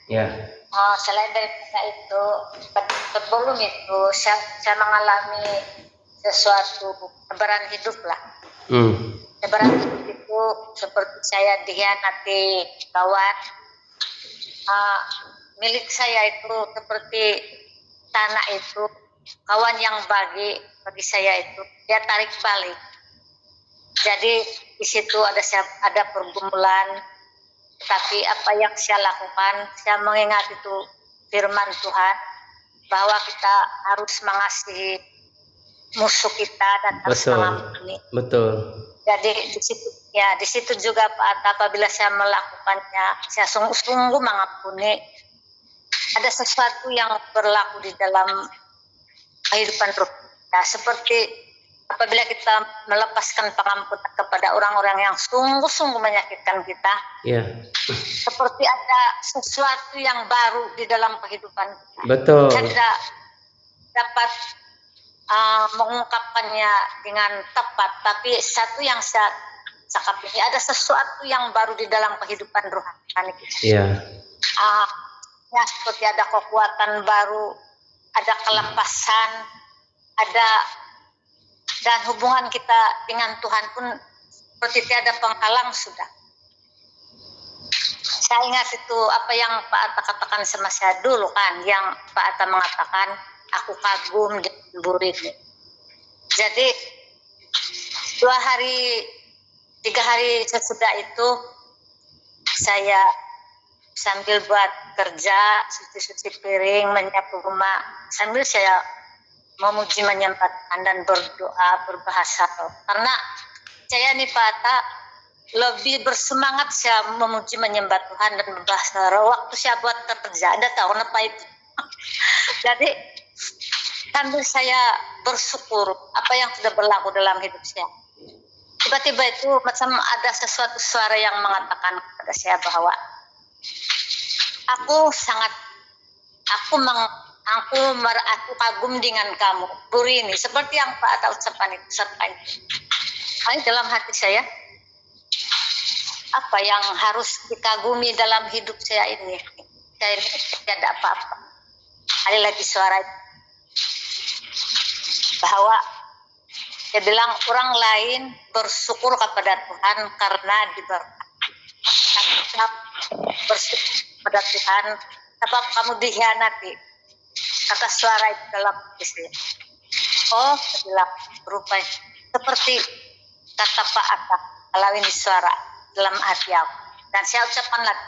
Ya. selain daripada itu, sebelum itu saya mengalami sesuatu kebenaran hidup lah. Kebenaran hidup itu seperti saya dikhianati kawan. Milik saya itu seperti tanah itu, kawan yang bagi saya itu dia tarik balik. Jadi di situ ada pergumulan, tapi apa yang saya lakukan, saya mengingat itu firman Tuhan bahwa kita harus mengasihi musuh kita dan harus mengampuni. Betul. Jadi di situ juga Pak, apabila saya melakukannya, saya sungguh-sungguh mengampuni. Ada sesuatu yang berlaku di dalam kehidupan roh kita, seperti apabila kita melepaskan pengampunan kepada orang-orang yang sungguh-sungguh menyakitkan kita, seperti ada sesuatu yang baru di dalam kehidupan kita. Betul. Saya tidak dapat mengungkapkannya dengan tepat, tapi satu yang saya cakap ini, ada sesuatu yang baru di dalam kehidupan rohani kita. Ya, seperti ada kekuatan baru, ada kelepasan, dan hubungan kita dengan Tuhan pun seperti tiada penghalang sudah. Saya ingat itu apa yang Pak Atta katakan sama saya dulu kan, yang Pak Atta mengatakan, aku kagum dengan Bu Rini. Jadi 3 hari sesudah itu saya sambil buat kerja, cuci piring, menyapu rumah, sambil saya memuji menyembah Tuhan dan berdoa berbahasa roh. Karena saya nih Pak Atta lebih bersemangat saya memuji menyembah Tuhan dan berbahasa roh waktu saya buat kerja. Ada tahu apa itu? Jadi sambil saya bersyukur apa yang sudah berlaku dalam hidup saya, tiba-tiba itu macam ada sesuatu suara yang mengatakan kepada saya bahwa aku kagum dengan kamu, Bu Rini, seperti yang Pak Atta ucapkan itu. Dalam hati saya, apa yang harus dikagumi dalam hidup saya ini? Saya ini tidak ada apa-apa. Ada lagi suara bahwa dia bilang orang lain bersyukur kepada Tuhan karena diberkati. Bersyukur kepada Tuhan sebab kamu dikhianati. Kata suara itu dalam hati saya. Oh, dia bilang berupaya seperti kata Pak Atta kalau ini suara dalam hati aku. Dan saya ucapkan lagi.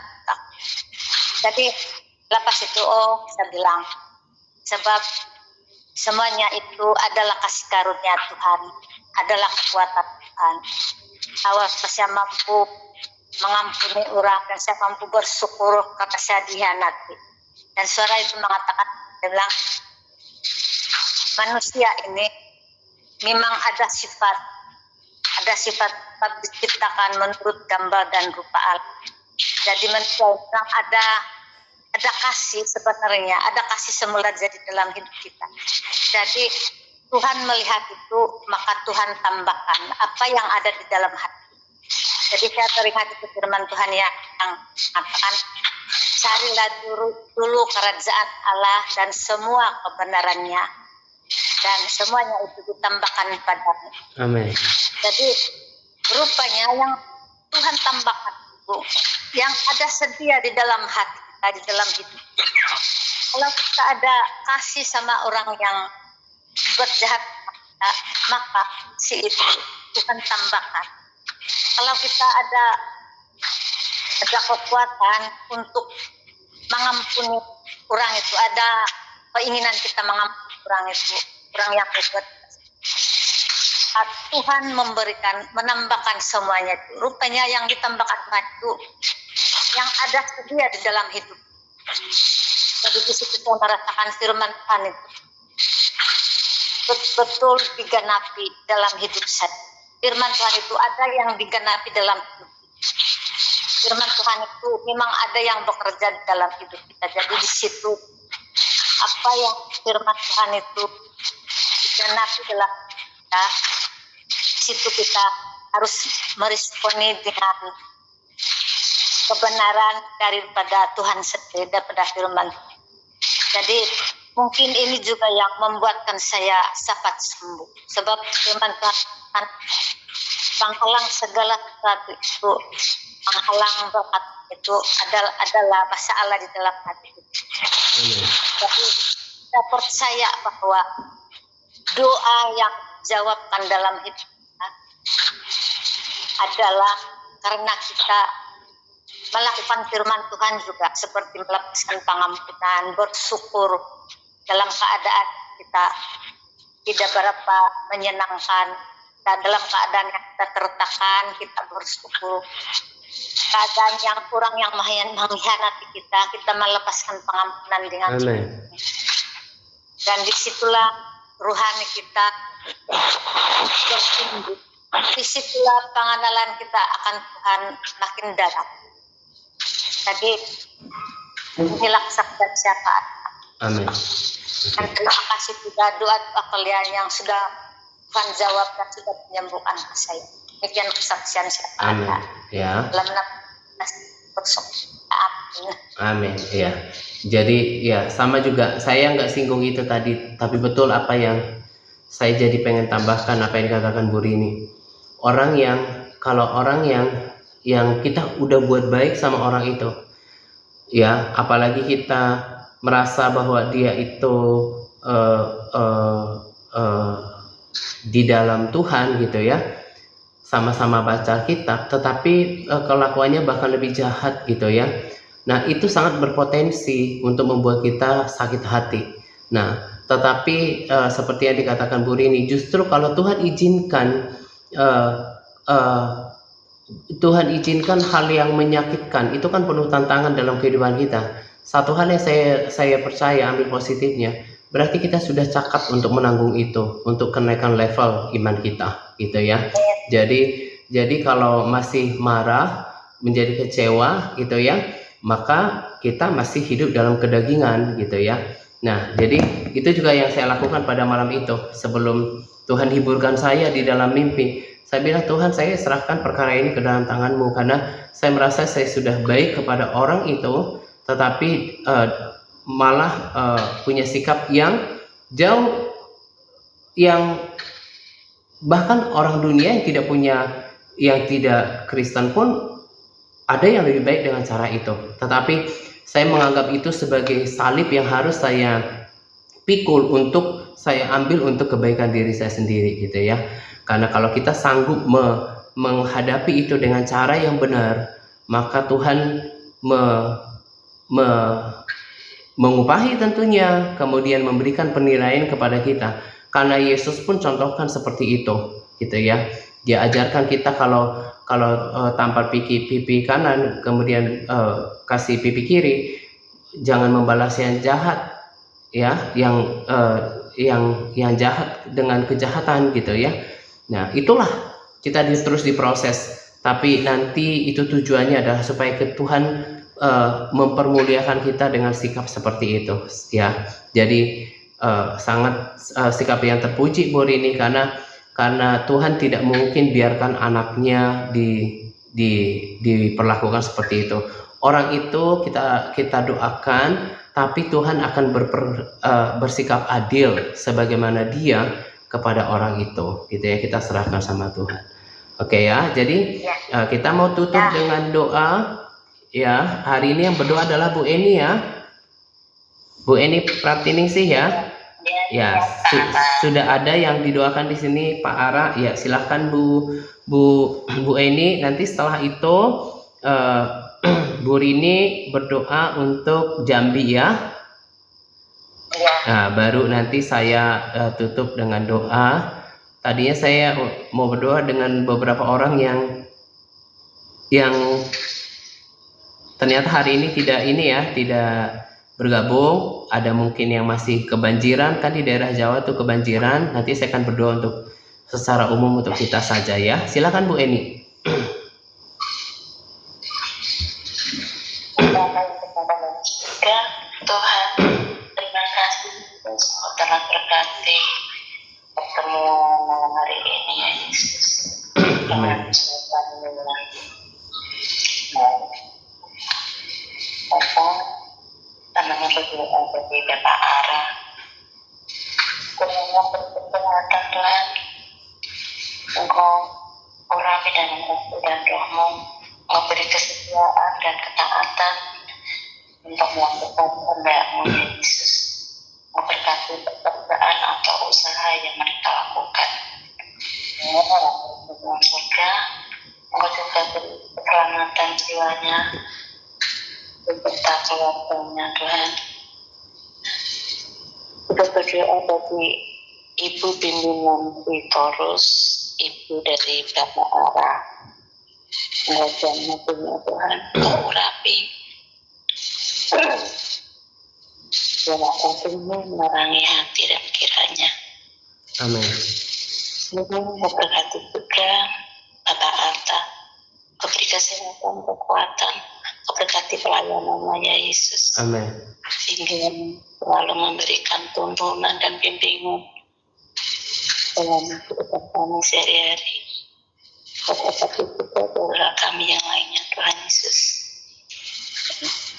Jadi lepas itu saya bilang, sebab semuanya itu adalah kasih karunia Tuhan, adalah kekuatan Tuhan. Bahwa saya mampu mengampuni orang dan saya mampu bersyukur karena saya dikhianati. Dan suara itu mengatakan, dia bilang, manusia ini memang ada sifat diciptakan menurut gambar dan rupa Allah. Jadi manusia memang ada kasih sebenarnya, ada kasih semula jadi dalam hidup kita. Jadi Tuhan melihat itu, maka Tuhan tambahkan apa yang ada di dalam hati. Jadi saya teringat itu firman Tuhan yang mengatakan, carilah dulu kerajaan Allah dan semua kebenarannya, dan semuanya itu ditambahkan padamu. Amin. Jadi rupanya yang Tuhan tambahkan itu yang ada sedia di dalam hati kita, di dalam hidup. Kalau kita ada kasih sama orang yang berjahat, maka si itu Tuhan tambahkan. Kalau kita ada kekuatan untuk mengampuni orang itu, ada keinginan kita mengampuni orang itu, orang yang berbuat. Tuhan menambahkan semuanya itu. Rupanya yang ditambahkan Tuhan itu yang ada sedia di dalam hidup. Jadi di situ saya merasakan firman Tuhan itu betul digenapi dalam hidup saya. Firman Tuhan itu ada yang digenapi dalam hidup kita. Firman Tuhan itu memang ada yang bekerja di dalam hidup kita. Jadi di situ apa yang firman Tuhan itu digenapi dalam kita, di situ kita harus meresponi dengan kebenaran daripada Tuhan sendiri, daripada firman. Jadi mungkin ini juga yang membuatkan saya cepat sembuh. Sebab firman Tuhan penghalang segala sesuatu itu, penghalang berkat itu adalah bahasa Allah di dalam hati kita. Jadi kita percaya bahwa doa yang dijawabkan dalam hidup kita adalah karena kita melakukan firman Tuhan juga, seperti melepaskan pengampunan, bersyukur dalam keadaan kita tidak berapa menyenangkan, dan dalam keadaan yang kita tertekan kita bersyukur. Keadaan yang kurang yang mengkhianati kita melepaskan pengampunan dengan Amen. Dan disitulah rohani kita bertumbuh. Disitulah pengenalan kita akan Tuhan makin dalam. Jadi inilah sabda syafaat. Amin. Dan terima kasih juga doa kalian yang sudah Tuhan jawab dan sudah menyembuhkan saya. Demikian kesaksian saya. Amin. Ya. Dalam nama Amin. Ya. Jadi ya sama juga, saya nggak singgung itu tadi, tapi betul apa yang saya jadi pengen tambahkan apa yang dikatakan Bu Rini. Kalau orang yang kita udah buat baik sama orang itu, ya, apalagi kita merasa bahwa dia itu di dalam Tuhan gitu ya, sama-sama baca kitab, tetapi kelakuannya bahkan lebih jahat gitu ya. Nah, itu sangat berpotensi untuk membuat kita sakit hati. Nah, tetapi seperti yang dikatakan Bu Rini, justru kalau Tuhan izinkan hal yang menyakitkan, itu kan penuh tantangan dalam kehidupan kita. Satu hal yang saya percaya, ambil positifnya, berarti kita sudah cakap untuk menanggung itu, untuk kenaikan level iman kita, gitu ya. Jadi kalau masih marah, menjadi kecewa, gitu ya, maka kita masih hidup dalam kedagingan, gitu ya. Nah, jadi itu juga yang saya lakukan pada malam itu. Sebelum Tuhan hiburkan saya di dalam mimpi, saya bilang, Tuhan, saya serahkan perkara ini ke dalam tangan-Mu, karena saya merasa saya sudah baik kepada orang itu, tetapi malah punya sikap yang jauh, yang bahkan orang dunia yang tidak Kristen pun ada yang lebih baik dengan cara itu. Tetapi saya menganggap itu sebagai salib yang harus saya pikul, untuk saya ambil untuk kebaikan diri saya sendiri, gitu ya. Karena kalau kita sanggup menghadapi itu dengan cara yang benar, maka Tuhan mengupahi tentunya, kemudian memberikan penilaian kepada kita. Karena Yesus pun contohkan seperti itu, gitu ya. Dia ajarkan kita kalau tampar pipi kanan, kemudian kasih pipi kiri, jangan membalas yang jahat, ya, yang jahat dengan kejahatan, gitu ya. Nah, itulah kita terus diproses, tapi nanti itu tujuannya adalah supaya Tuhan mempermuliakan kita dengan sikap seperti itu, ya. Jadi sangat sikap yang terpuji Bu Rini, karena Tuhan tidak mungkin biarkan anaknya diperlakukan seperti itu. Orang itu kita doakan, tapi Tuhan akan bersikap adil sebagaimana Dia kepada orang itu, gitu ya. Kita serahkan sama Tuhan. Oke ya, jadi kita mau tutup dengan doa. Ya, hari ini yang berdoa adalah Bu Eni ya. Bu Eni Pratiningsih ya. Ya, sudah ada yang didoakan di sini, Pak Ara. Ya, silahkan Bu Eni. Nanti setelah itu Bu Rini berdoa untuk Jambi ya. Ya. Nah, baru nanti saya tutup dengan doa. Tadinya saya mau berdoa dengan beberapa orang yang ternyata hari ini tidak bergabung. Ada mungkin yang masih kebanjiran, kan di daerah Jawa tuh kebanjiran. Nanti saya akan berdoa untuk secara umum untuk kita saja ya. Silakan Bu Eni. Ya, Tuhan, terima kasih Engkau telah berkati pertemuan malam hari ini ya Yesus. Amin. Bapak, tanahnya berdoa bagi Bapak Arah. Kurangnya berkekuatan Tuhan. Engkau urapi dalam waktu dan rohmu, memberi kesetiaan dan ketaatan untuk melakukan kehendak-Mu ya Yesus. Memberkati pekerjaan atau usaha yang mereka lakukan. Dalam surga, Engkau juga beri keselamatan jiwanya, beserta keluarganya Tuhan. Kita berdoa bagi Ibu Bimbingan Witorus, Ibu dari Bapak Arah. Wajahnya punya Tuhan, Engkau urapi. Biarlah kasih-Mu menerangi hati dan pikirannya. Amin. Memberkati juga Bapak Arta, beri kesehatan, kekuatan, berkati pelayanannya ya Yesus. Amin. Sehingga selalu memberikan tuntunan dan bimbingan dalam kehidupan kami sehari-hari. Berkati juga saudara kami yang lainnya Tuhan Yesus.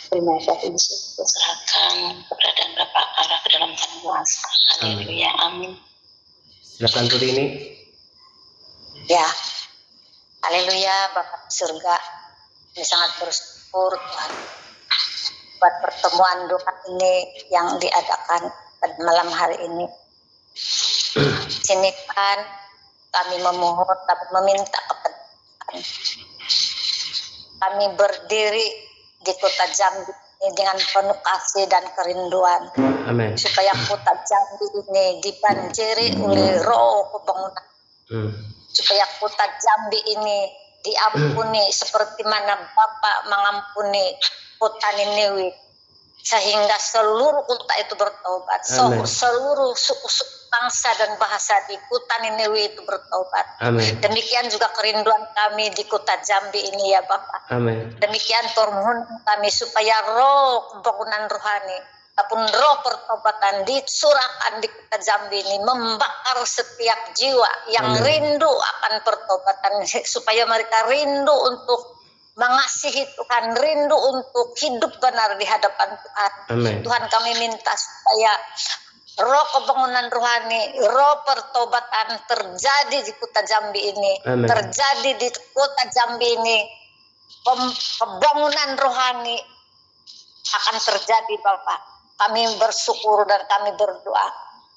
Terima kasih Yesus, serahkan keberadaan Bapak Arah ke dalam tangan kuasa. Haleluya, amin. Silakan Bu Rini. Ya, haleluya Bapak di surga. Kami sangat bersyukur Tuhan buat pertemuan doa ini yang diadakan pada malam hari ini. Di sini kan kami memohon, kami meminta kepada Tuhan. Kami berdiri di kota Jambi ini dengan penuh kasih dan kerinduan. Amin. Supaya kota Jambi ini dibanjiri oleh roh pembangunan. Supaya kota Jambi ini diampuni seperti mana Bapak mengampuni kota Niniwe, sehingga seluruh kota itu bertobat. Seluruh suku-suku bangsa dan bahasa di kota Niniwe itu bertobat. Amin. Demikian juga kerinduan kami di kota Jambi ini ya Bapak. Amin. Demikian permohonan kami supaya roh pembangunan rohani ataupun roh pertobatan dicurahkan di kota Jambi ini, membakar setiap jiwa yang rindu akan pertobatan, supaya mereka rindu untuk mengasihi Tuhan, rindu untuk hidup benar di hadapan Tuhan. Amin. Tuhan, kami minta supaya roh pembangunan rohani, roh pertobatan terjadi di kota Jambi ini. Amin. Terjadi di kota Jambi ini. Pembangunan rohani akan terjadi Bapak. Kami bersyukur dan kami berdoa.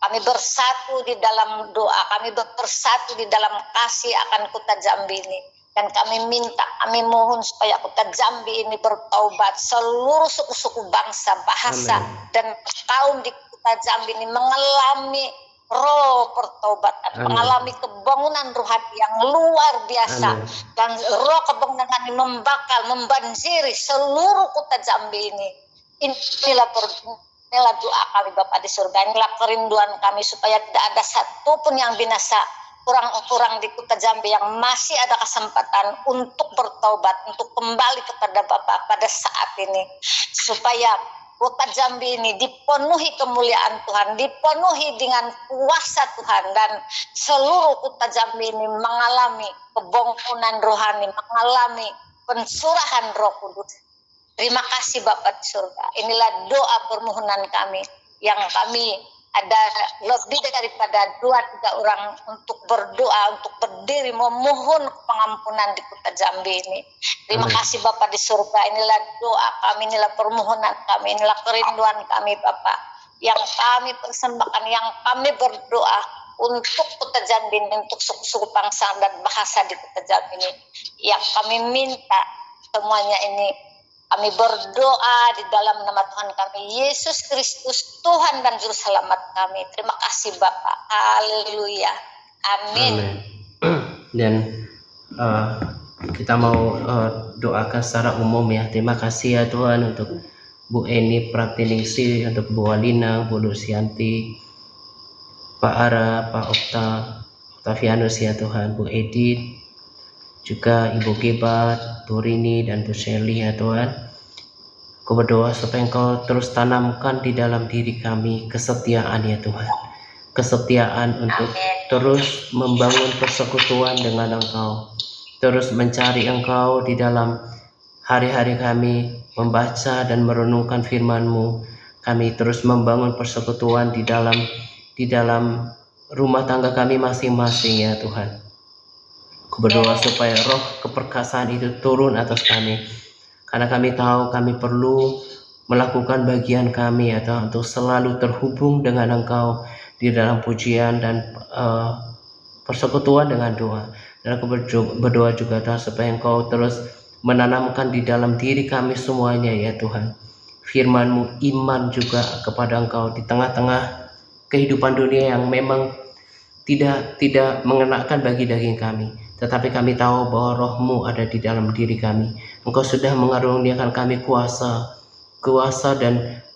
Kami bersatu di dalam doa, kami bersatu di dalam kasih akan kota Jambi ini. Dan kami minta, kami mohon supaya kota Jambi ini bertaubat. Seluruh suku-suku bangsa, bahasa, dan kaum di kota Jambi ini mengalami roh pertobatan, mengalami kebangunan rohani yang luar biasa. Dan roh kebangunan rohani membakar, membanjiri seluruh kota Jambi ini. Inilah doa kami Bapak di surga, inilah kerinduan kami supaya tidak ada satupun yang binasa. Orang-orang di kota Jambi yang masih ada kesempatan untuk bertobat, untuk kembali kepada Bapak pada saat ini, supaya kota Jambi ini dipenuhi kemuliaan Tuhan, dipenuhi dengan kuasa Tuhan, dan seluruh kota Jambi ini mengalami kebangunan rohani, mengalami pencurahan Roh Kudus. Terima kasih Bapak di surga. Inilah doa permohonan kami yang kami ada lebih daripada 2-3 orang untuk berdoa, untuk berdiri memohon pengampunan di kota Jambi ini. Terima kasih Bapak di surga. Inilah doa kami, inilah permohonan kami, inilah kerinduan kami Bapak, yang kami persembahkan, yang kami berdoa untuk kota Jambi ini, untuk suku-suku bangsa dan bahasa di kota Jambi ini, yang kami minta semuanya ini kami berdoa di dalam nama Tuhan kami Yesus Kristus, Tuhan dan Juru Selamat kami. Terima kasih Bapak. Haleluya. Amin. Amin. Dan kita mau doakan secara umum ya. Terima kasih ya Tuhan untuk Bu Eni Pratiningsi, untuk Bu Alina, Bu Lusianti, Pak Ara, Pak Octavianus ya Tuhan, Bu Edith, juga Ibu Gebat, Bu Rini, dan Bu Shelly ya Tuhan. Aku berdoa supaya Engkau terus tanamkan di dalam diri kami kesetiaan ya Tuhan. Kesetiaan untuk terus membangun persekutuan dengan Engkau. Terus mencari Engkau di dalam hari-hari kami, membaca dan merenungkan firman-Mu. Kami terus membangun persekutuan di dalam rumah tangga kami masing-masing ya Tuhan. Aku berdoa supaya roh keperkasaan itu turun atas kami. Karena kami tahu kami perlu melakukan bagian kami ya Tuhan, untuk selalu terhubung dengan Engkau di dalam pujian dan persekutuan dengan doa. Dan aku berdoa juga Tuhan supaya Engkau terus menanamkan di dalam diri kami semuanya ya Tuhan firman-Mu, iman juga kepada Engkau di tengah-tengah kehidupan dunia yang memang tidak mengenakan bagi daging kami. Tetapi kami tahu bahwa roh-Mu ada di dalam diri kami. Engkau sudah mengaruniakan kami kuasa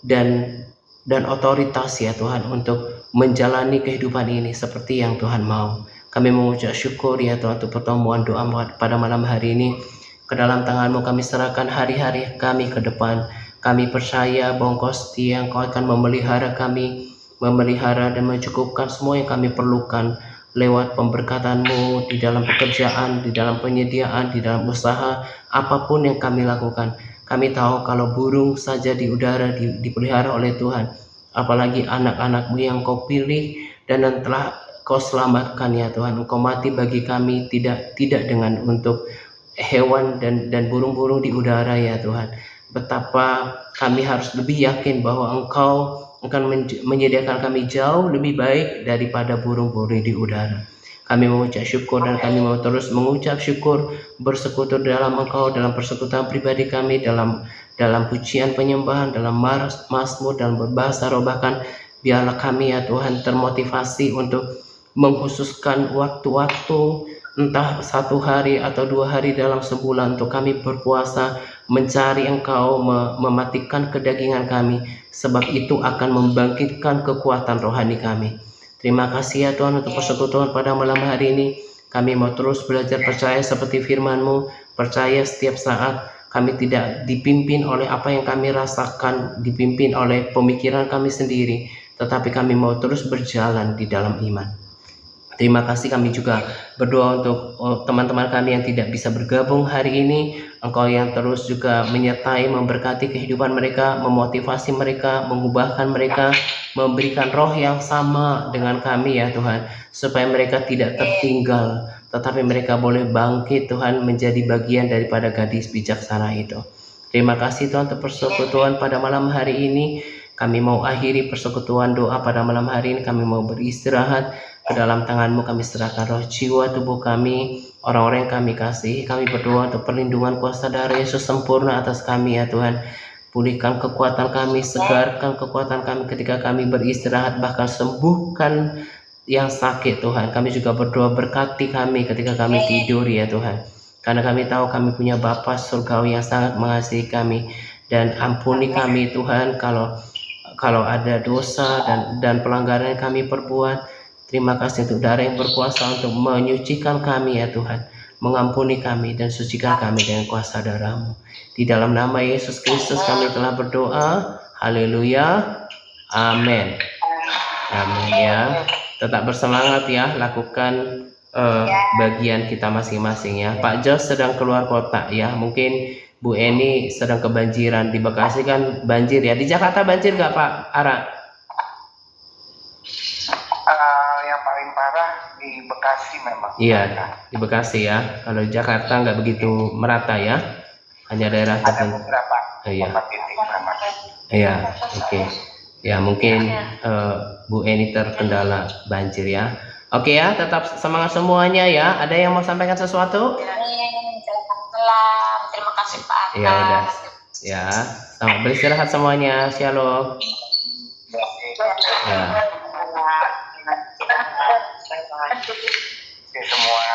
dan otoritas ya Tuhan untuk menjalani kehidupan ini seperti yang Tuhan mau. Kami mengucap syukur ya Tuhan untuk pertemuan doa pada malam hari ini. Ke dalam tangan-Mu kami serahkan hari-hari kami ke depan. Kami percaya bahwa Engkau setia, Engkau akan memelihara kami, memelihara dan mencukupkan semua yang kami perlukan lewat pemberkatan-Mu di dalam pekerjaan, di dalam penyediaan, di dalam usaha, apapun yang kami lakukan. Kami tahu kalau burung saja di udara dipelihara oleh Tuhan, apalagi anak-anak-Mu yang Kau pilih dan yang telah Kau selamatkan ya Tuhan. Engkau mati bagi kami tidak dengan untuk hewan dan burung-burung di udara ya Tuhan. Betapa kami harus lebih yakin bahwa Engkau akan menyediakan kami jauh lebih baik daripada burung-burung di udara. Kami mengucap syukur dan kami mau terus mengucap syukur, bersekutu dalam Engkau, dalam persekutuan pribadi kami, dalam pujian penyembahan, dalam mazmur, dalam berbahasa roh. Bahkan biarlah kami ya Tuhan termotivasi untuk mengkhususkan waktu-waktu, entah 1 hari atau 2 hari dalam sebulan, untuk kami berpuasa mencari Engkau, mematikan kedagingan kami, sebab itu akan membangkitkan kekuatan rohani kami. Terima kasih ya Tuhan untuk persekutuan pada malam hari ini. Kami mau terus belajar percaya seperti firman-Mu, percaya setiap saat. Kami tidak dipimpin oleh apa yang kami rasakan, dipimpin oleh pemikiran kami sendiri, tetapi kami mau terus berjalan di dalam iman. Terima kasih. Kami juga berdoa untuk teman-teman kami yang tidak bisa bergabung hari ini. Engkau yang terus juga menyertai, memberkati kehidupan mereka, memotivasi mereka, mengubahkan mereka, memberikan roh yang sama dengan kami ya Tuhan, supaya mereka tidak tertinggal, tetapi mereka boleh bangkit Tuhan, menjadi bagian daripada gadis bijaksana itu. Terima kasih Tuhan untuk persekutuan pada malam hari ini. Kami mau akhiri persekutuan doa pada malam hari ini. Kami mau beristirahat. Ke dalam tangan-Mu kami serahkan roh, jiwa, tubuh kami, orang-orang yang kami kasihi. Kami berdoa untuk perlindungan kuasa darah Yesus sempurna atas kami ya Tuhan. Pulihkan kekuatan kami, segarkan kekuatan kami ketika kami beristirahat, bahkan sembuhkan yang sakit Tuhan. Kami juga berdoa berkati kami ketika kami tidur ya Tuhan. Karena kami tahu kami punya Bapa surgawi yang sangat mengasihi kami. Dan ampuni kami Tuhan kalau ada dosa dan pelanggaran yang kami perbuat. Terima kasih untuk darah yang berkuasa untuk menyucikan kami ya Tuhan. Mengampuni kami dan sucikan kami dengan kuasa darah-Mu. Di dalam nama Yesus Kristus kami telah berdoa. Haleluya. Amin. Amin ya. Tetap bersemangat ya. Lakukan bagian kita masing-masing ya. Pak Jos sedang keluar kota ya. Mungkin Bu Eni sedang kebanjiran. Di Bekasi kan banjir ya. Di Jakarta banjir gak Pak Ara? Yang paling parah di Bekasi memang. Iya, di Bekasi ya. Kalau di Jakarta nggak begitu merata ya. Hanya daerah tertentu. Ada beberapa Iya. titik memang. Iya, oke. Ya mungkin Bu Eni terkendala banjir ya. Oke ya, tetap semangat semuanya ya. Ada yang mau sampaikan sesuatu? Amin. Salam. Terima kasih. kasih Pak Aka. Ya udah. Ya, selamat beristirahat semuanya. Shalom. Ya. Oke semua.